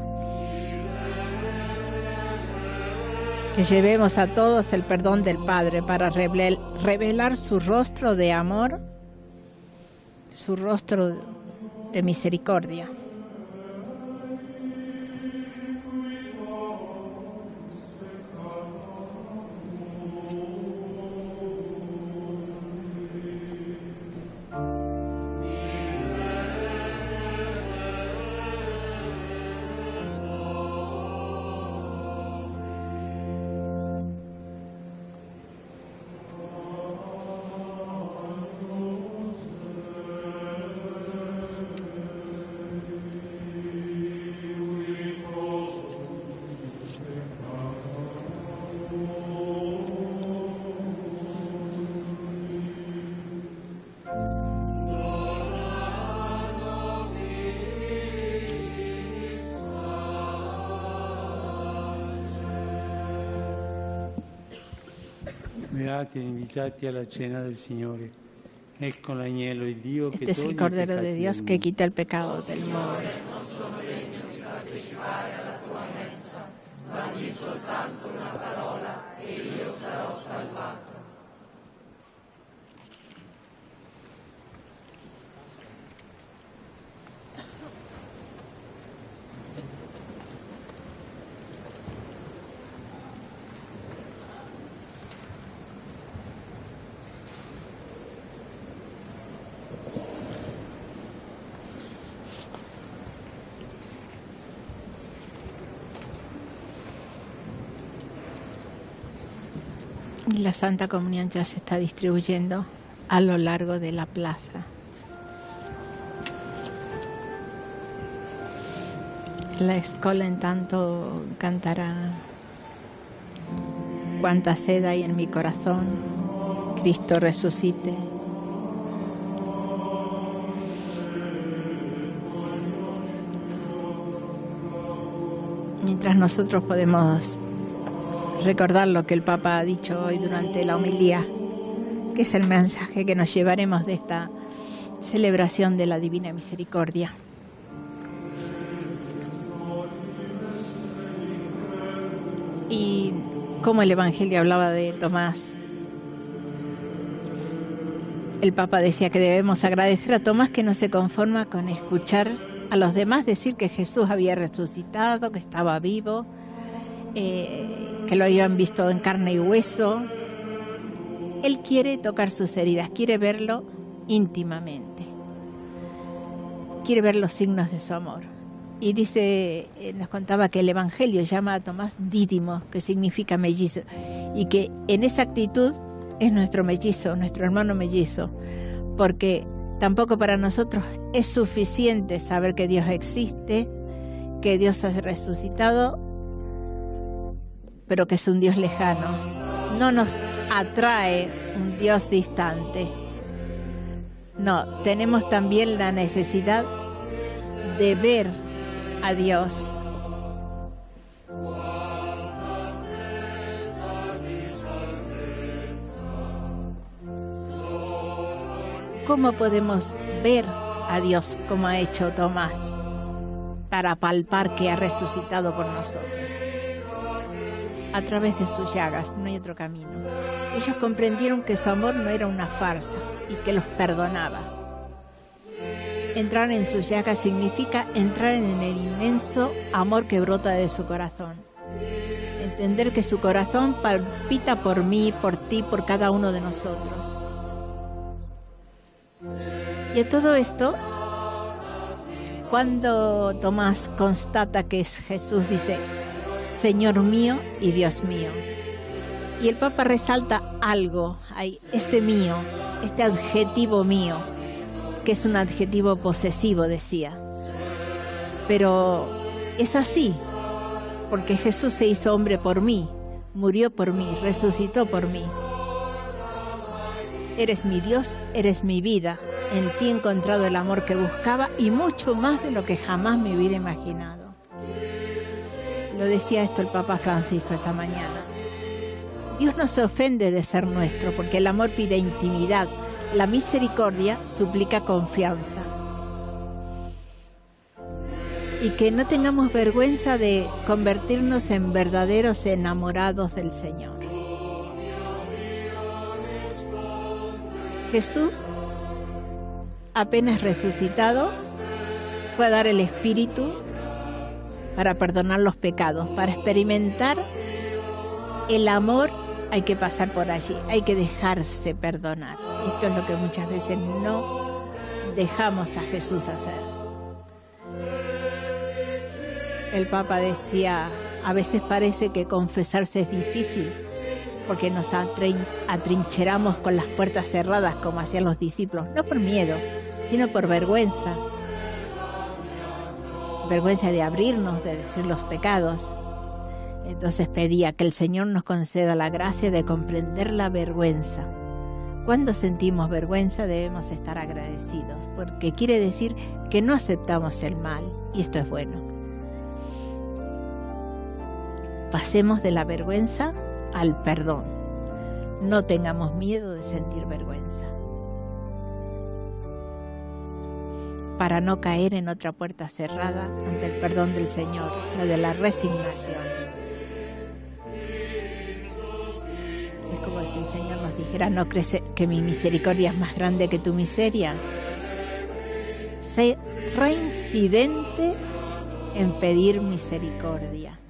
Que llevemos a todos el perdón del Padre para revelar su rostro de amor, su rostro de misericordia. Invitati alla cena del Signore. Ecco l'agnello di Dio che este es el Cordero de Dios que quita el pecado del mundo. Y la Santa Comunión ya se está distribuyendo a lo largo de la plaza. La escola en tanto cantará: cuánta sed hay en mi corazón, Cristo resucite. Mientras nosotros podemos recordar lo que el Papa ha dicho hoy durante la homilía, que es el mensaje que nos llevaremos de esta celebración de la Divina Misericordia. Y como el Evangelio hablaba de Tomás, el Papa decía que debemos agradecer a Tomás que no se conforma con escuchar a los demás decir que Jesús había resucitado, que estaba vivo, que lo habían visto en carne y hueso. Él quiere tocar sus heridas, quiere verlo íntimamente, quiere ver los signos de su amor. Y dice, nos contaba que el Evangelio llama a Tomás Dídimo, que significa mellizo, y que en esa actitud es nuestro mellizo, nuestro hermano mellizo, porque tampoco para nosotros es suficiente saber que Dios existe, que Dios ha resucitado, pero que es un Dios lejano. No nos atrae un Dios distante. No, tenemos también la necesidad de ver a Dios. ¿Cómo podemos ver a Dios como ha hecho Tomás para palpar que ha resucitado por nosotros? A través de sus llagas, no hay otro camino. Ellos comprendieron que su amor no era una farsa y que los perdonaba. Entrar en sus llagas significa entrar en el inmenso amor que brota de su corazón. Entender que su corazón palpita por mí, por ti, por cada uno de nosotros. Y a todo esto, cuando Tomás constata que es Jesús, dice, Señor mío y Dios mío. Y el Papa resalta algo, este mío, este adjetivo mío, que es un adjetivo posesivo, decía. Pero es así, porque Jesús se hizo hombre por mí, murió por mí, resucitó por mí. Eres mi Dios, eres mi vida. En ti he encontrado el amor que buscaba y mucho más de lo que jamás me hubiera imaginado. Lo decía esto el Papa Francisco esta mañana. Dios no se ofende de ser nuestro, porque el amor pide intimidad. La misericordia suplica confianza. Y que no tengamos vergüenza de convertirnos en verdaderos enamorados del Señor. Jesús, apenas resucitado, fue a dar el Espíritu para perdonar los pecados, para experimentar el amor. Hay que pasar por allí, hay que dejarse perdonar. Esto es lo que muchas veces no dejamos a Jesús hacer. El Papa decía, a veces parece que confesarse es difícil, porque nos atrincheramos con las puertas cerradas como hacían los discípulos, no por miedo, sino por vergüenza. Vergüenza de abrirnos, de decir los pecados. Entonces pedía que el Señor nos conceda la gracia de comprender la vergüenza. Cuando sentimos vergüenza debemos estar agradecidos, porque quiere decir que no aceptamos el mal, y esto es bueno. Pasemos de la vergüenza al perdón. No tengamos miedo de sentir vergüenza, para no caer en otra puerta cerrada ante el perdón del Señor, la de la resignación. Es como si el Señor nos dijera, ¿no crees que mi misericordia es más grande que tu miseria? Sé reincidente en pedir misericordia.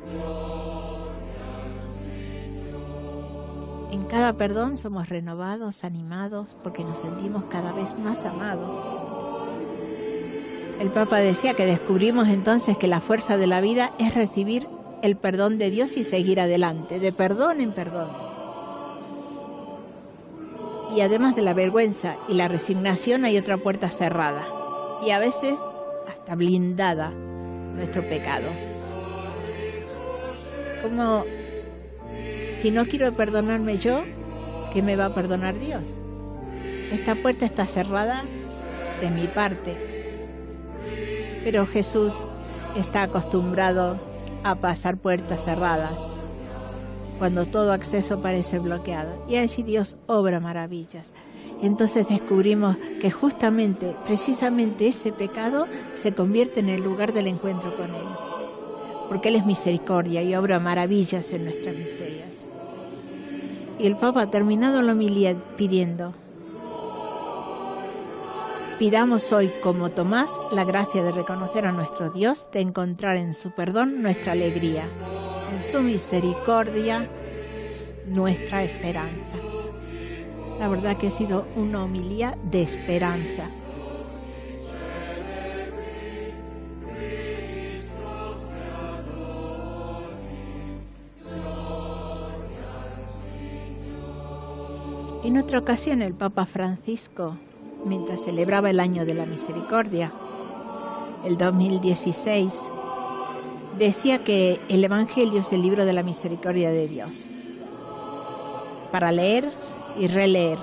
En cada perdón somos renovados, animados, porque nos sentimos cada vez más amados. El Papa decía que descubrimos entonces que la fuerza de la vida es recibir el perdón de Dios y seguir adelante, de perdón en perdón. Y además de la vergüenza y la resignación hay otra puerta cerrada, y a veces hasta blindada, nuestro pecado. Como si no quiero perdonarme yo, ¿qué me va a perdonar Dios? Esta puerta está cerrada de mi parte. Pero Jesús está acostumbrado a pasar puertas cerradas, cuando todo acceso parece bloqueado. Y allí Dios obra maravillas. Entonces descubrimos que justamente, precisamente ese pecado se convierte en el lugar del encuentro con Él. Porque Él es misericordia y obra maravillas en nuestras miserias. Y el Papa ha terminado la homilía pidiendo, Pidamos hoy, como Tomás, la gracia de reconocer a nuestro Dios, de encontrar en su perdón nuestra alegría, en su misericordia nuestra esperanza. La verdad que ha sido una homilía de esperanza. En otra ocasión el Papa Francisco, mientras celebraba el Año de la Misericordia, el 2016, decía que el Evangelio es el libro de la misericordia de Dios, para leer y releer,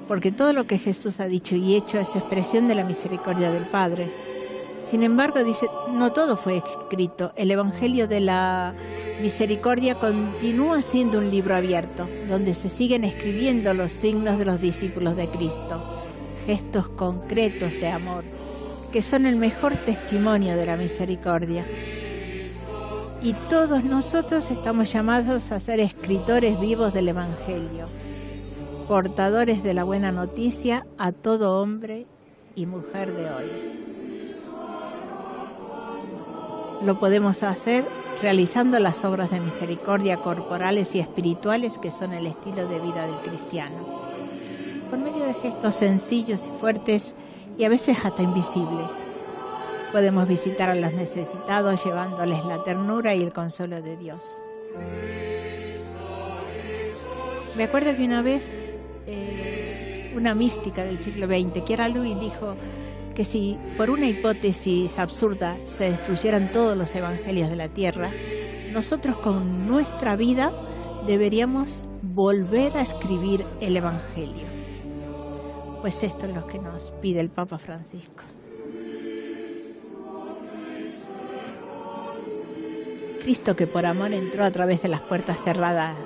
porque todo lo que Jesús ha dicho y hecho es expresión de la misericordia del Padre. Sin embargo, dice, no todo fue escrito. El Evangelio de la Misericordia continúa siendo un libro abierto, donde se siguen escribiendo los signos de los discípulos de Cristo, gestos concretos de amor, que son el mejor testimonio de la misericordia. Y todos nosotros estamos llamados a ser escritores vivos del Evangelio, portadores de la buena noticia a todo hombre y mujer de hoy. Lo podemos hacer realizando las obras de misericordia corporales y espirituales que son el estilo de vida del cristiano, por medio de gestos sencillos y fuertes y a veces hasta invisibles. Podemos visitar a los necesitados llevándoles la ternura y el consuelo de Dios. Me acuerdo que una vez una mística del siglo XX, Chiara Lubich, dijo que si por una hipótesis absurda se destruyeran todos los evangelios de la tierra, nosotros con nuestra vida deberíamos volver a escribir el evangelio. Pues esto es lo que nos pide el Papa Francisco. Cristo, que por amor entró a través de las puertas cerradas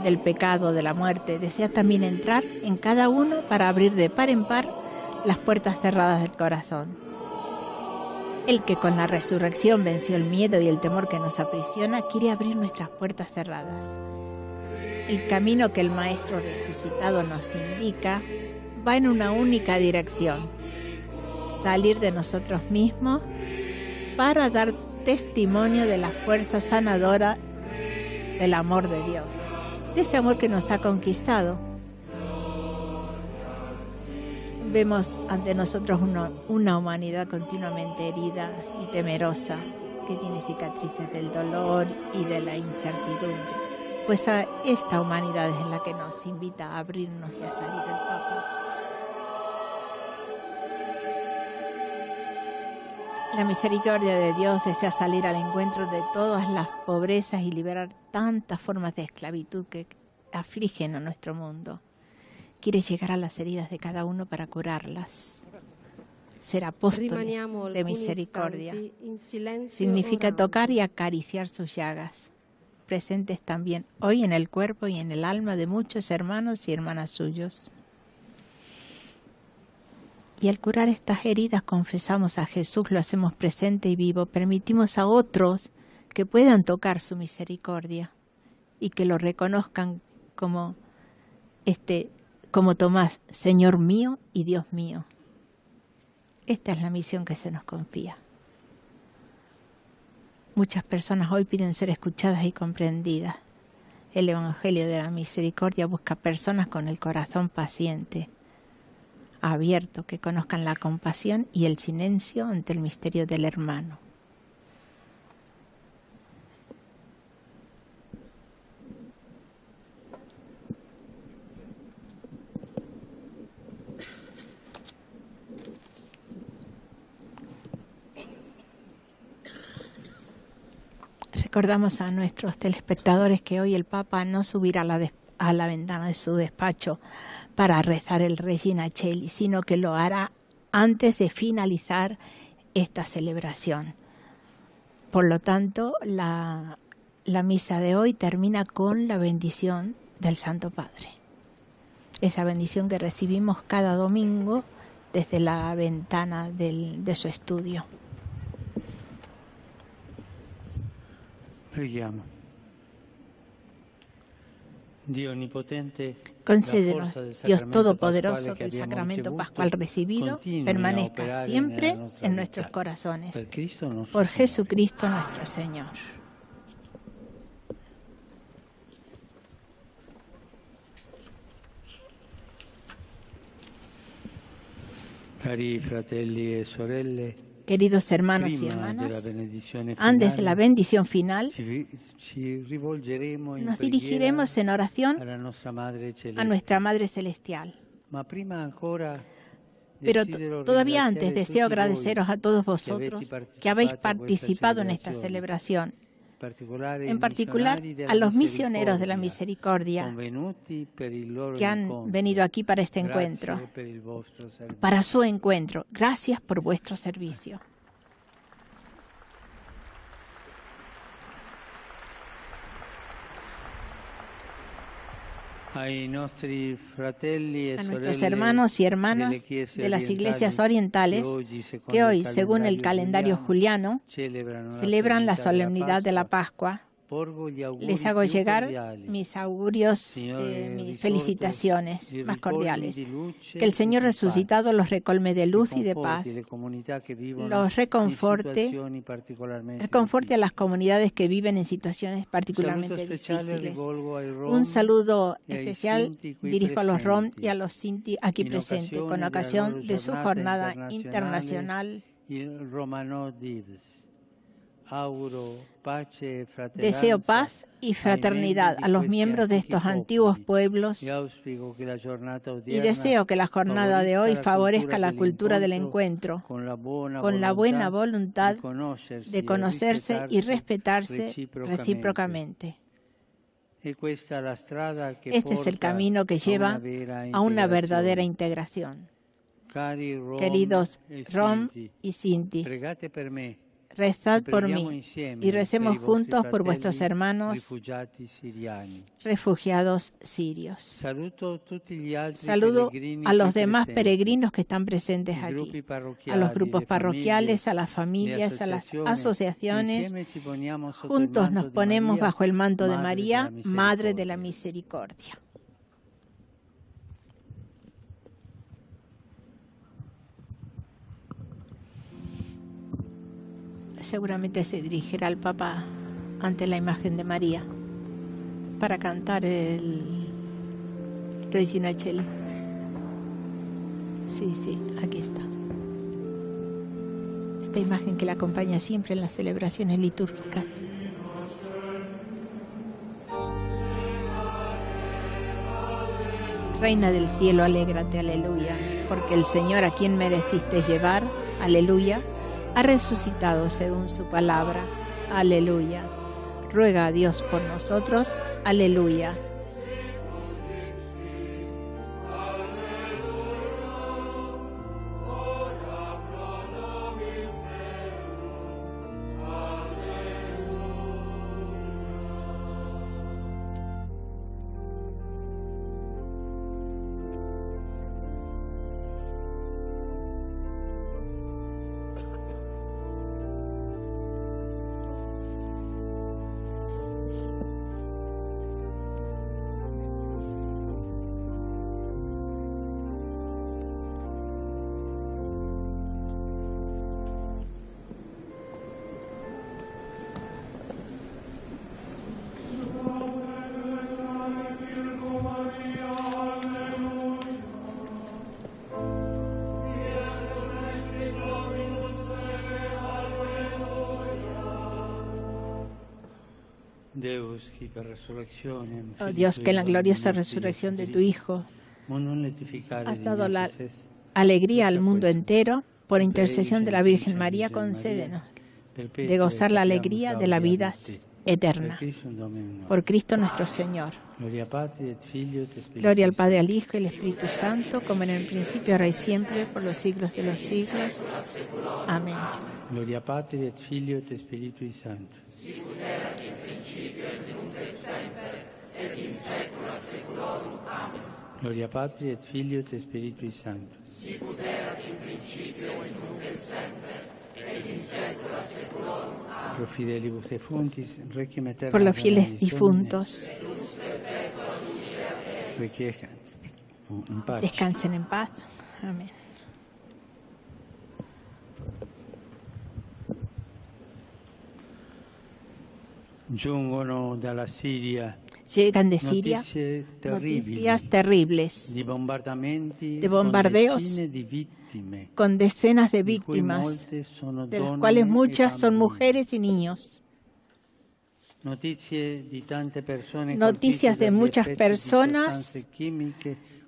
del pecado, de la muerte, desea también entrar en cada uno para abrir de par en par las puertas cerradas del corazón. El que con la resurrección venció el miedo y el temor que nos aprisiona, quiere abrir nuestras puertas cerradas. El camino que el Maestro resucitado nos indica va en una única dirección: salir de nosotros mismos para dar testimonio de la fuerza sanadora del amor de Dios, de ese amor que nos ha conquistado. Vemos ante nosotros una humanidad continuamente herida y temerosa, que tiene cicatrices del dolor y de la incertidumbre. Pues a esta humanidad es la que nos invita a abrirnos y a salir el Papa. La misericordia de Dios desea salir al encuentro de todas las pobrezas y liberar tantas formas de esclavitud que afligen a nuestro mundo. Quiere llegar a las heridas de cada uno para curarlas. Ser apóstol de misericordia significa tocar y acariciar sus llagas, presentes también hoy en el cuerpo y en el alma de muchos hermanos y hermanas suyos. Y al curar estas heridas confesamos a Jesús, lo hacemos presente y vivo, permitimos a otros que puedan tocar su misericordia y que lo reconozcan como Tomás, Señor mío y Dios mío. Esta es la misión que se nos confía. Muchas personas hoy piden ser escuchadas y comprendidas. El Evangelio de la Misericordia busca personas con el corazón paciente, abierto, que conozcan la compasión y el silencio ante el misterio del hermano. Recordamos a nuestros telespectadores que hoy el Papa no subirá a la ventana de su despacho para rezar el Regina Coeli, sino que lo hará antes de finalizar esta celebración. Por lo tanto, la misa de hoy termina con la bendición del Santo Padre. Esa bendición que recibimos cada domingo desde la ventana de su estudio. Preghiamo. Dio Onnipotente, Concédenos, Dios Todopoderoso, que el sacramento pascual recibido permanezca siempre en nuestros corazones. Por Jesucristo nuestro Señor. Cari fratelli e sorelle, queridos hermanos y hermanas, antes de la bendición final, nos dirigiremos en oración a nuestra Madre Celestial. Pero todavía antes deseo agradeceros a todos vosotros que habéis participado en esta celebración, en particular a los misioneros de la misericordia que han venido aquí para este encuentro, para su encuentro. Gracias por vuestro servicio. A nuestros hermanos y hermanas de las iglesias orientales que hoy, según el calendario juliano, celebran la solemnidad de la Pascua, les hago llegar mis augurios, mis felicitaciones más cordiales. Que el Señor resucitado los recolme de luz y de paz, los reconforte a las comunidades que viven en situaciones particularmente difíciles. Un saludo especial dirijo a los Rom y a los Sinti aquí presentes con ocasión de su jornada internacional. Deseo paz y fraternidad a los miembros de estos antiguos pueblos y deseo que la jornada de hoy favorezca la cultura del encuentro con la buena voluntad de conocerse y respetarse recíprocamente. Este es el camino que lleva a una verdadera integración. Queridos Rom y Sinti, rezad por mí y recemos juntos por vuestros hermanos refugiados sirios. Saludo a los demás peregrinos que están presentes aquí, a los grupos parroquiales, a las familias, a las asociaciones. Juntos nos ponemos bajo el manto de María, Madre de la Misericordia. Seguramente se dirigirá al Papa ante la imagen de María para cantar el Regina Coeli. Sí, aquí está. Esta imagen que la acompaña siempre en las celebraciones litúrgicas. Reina del cielo, alégrate, aleluya, porque el Señor a quien mereciste llevar, aleluya, ha resucitado según su palabra. Aleluya. Ruega a Dios por nosotros. Aleluya. Oh Dios, que en la gloriosa resurrección de tu Hijo has dado la alegría al mundo entero, por intercesión de la Virgen María, concédenos de gozar la alegría de la vida eterna. Por Cristo nuestro Señor. Gloria al Padre, al Hijo y al Espíritu Santo, como en el principio, ahora y siempre, por los siglos de los siglos. Amén. Gloria Patri et Filio et Spiritui Sancto. Sicut erat in principio et nunc et semper et in saecula saeculorum. Amen. Gloria Patri et Filio et Spiritui Sancto. Sicut erat in principio et nunc et semper et in saecula saeculorum. Amen. Pro fidelibus defuntis, requiem aeterna. Por los fieles difuntos. Descansen en paz. Amén. Giungono dalla Siria Llegan de Siria noticias terribles de bombardeos con decenas de víctimas, de las cuales muchas son mujeres y niños. Noticias de muchas personas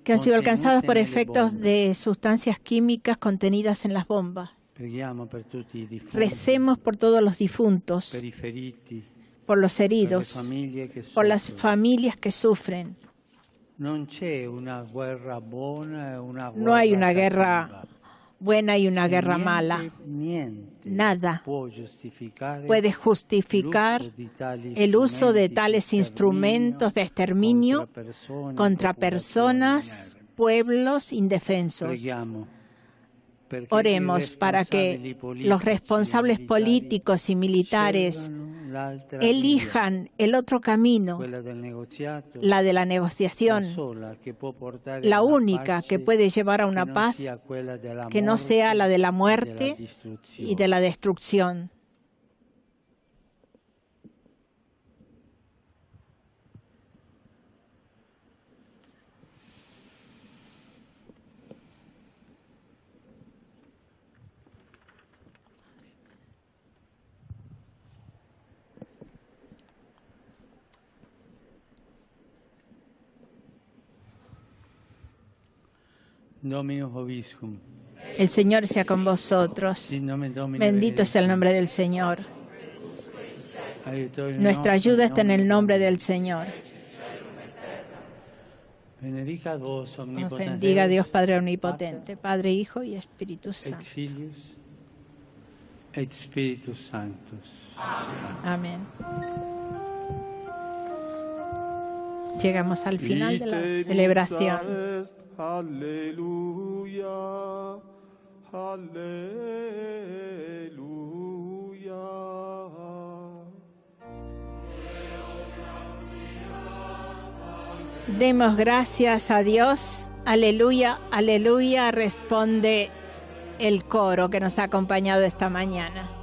que han sido alcanzadas por efectos de sustancias químicas contenidas en las bombas. Recemos por todos los difuntos, por los heridos, por las familias que sufren. No hay una guerra buena y una guerra mala. Nada puede justificar el uso de tales instrumentos de exterminio contra personas, pueblos indefensos. Oremos para que los responsables políticos y militares elijan el otro camino, la de la negociación, la única que puede llevar a una paz que no sea la de la muerte y de la destrucción. Dominus vobiscum. El Señor sea con vosotros. Bendito es el nombre del Señor. Nuestra ayuda está en el nombre del Señor. Os bendiga Dios Padre Omnipotente, Padre, Hijo y Espíritu Santo. Amén. Llegamos al final de la celebración. Aleluya, aleluya. Demos gracias a Dios. Aleluya, aleluya, responde el coro que nos ha acompañado esta mañana.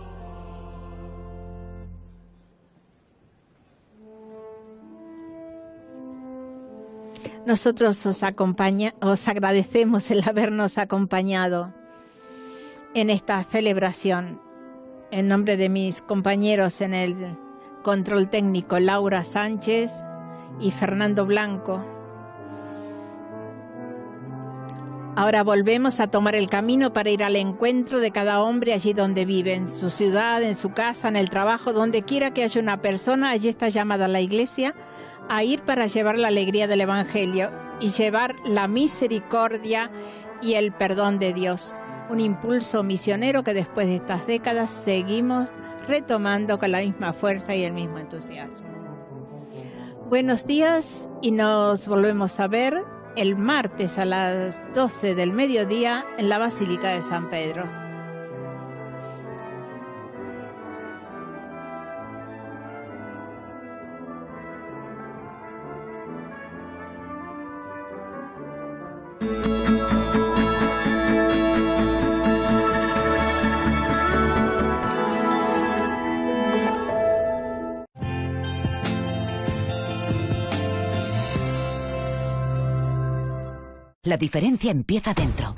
Nosotros os agradecemos el habernos acompañado en esta celebración. En nombre de mis compañeros en el control técnico, Laura Sánchez y Fernando Blanco. Ahora volvemos a tomar el camino para ir al encuentro de cada hombre allí donde vive, en su ciudad, en su casa, en el trabajo, donde quiera que haya una persona. Allí está llamada la Iglesia a ir para llevar la alegría del Evangelio y llevar la misericordia y el perdón de Dios. Un impulso misionero que después de estas décadas seguimos retomando con la misma fuerza y el mismo entusiasmo. Buenos días y nos volvemos a ver el martes a las 12 del mediodía en la Basílica de San Pedro. La diferencia empieza dentro.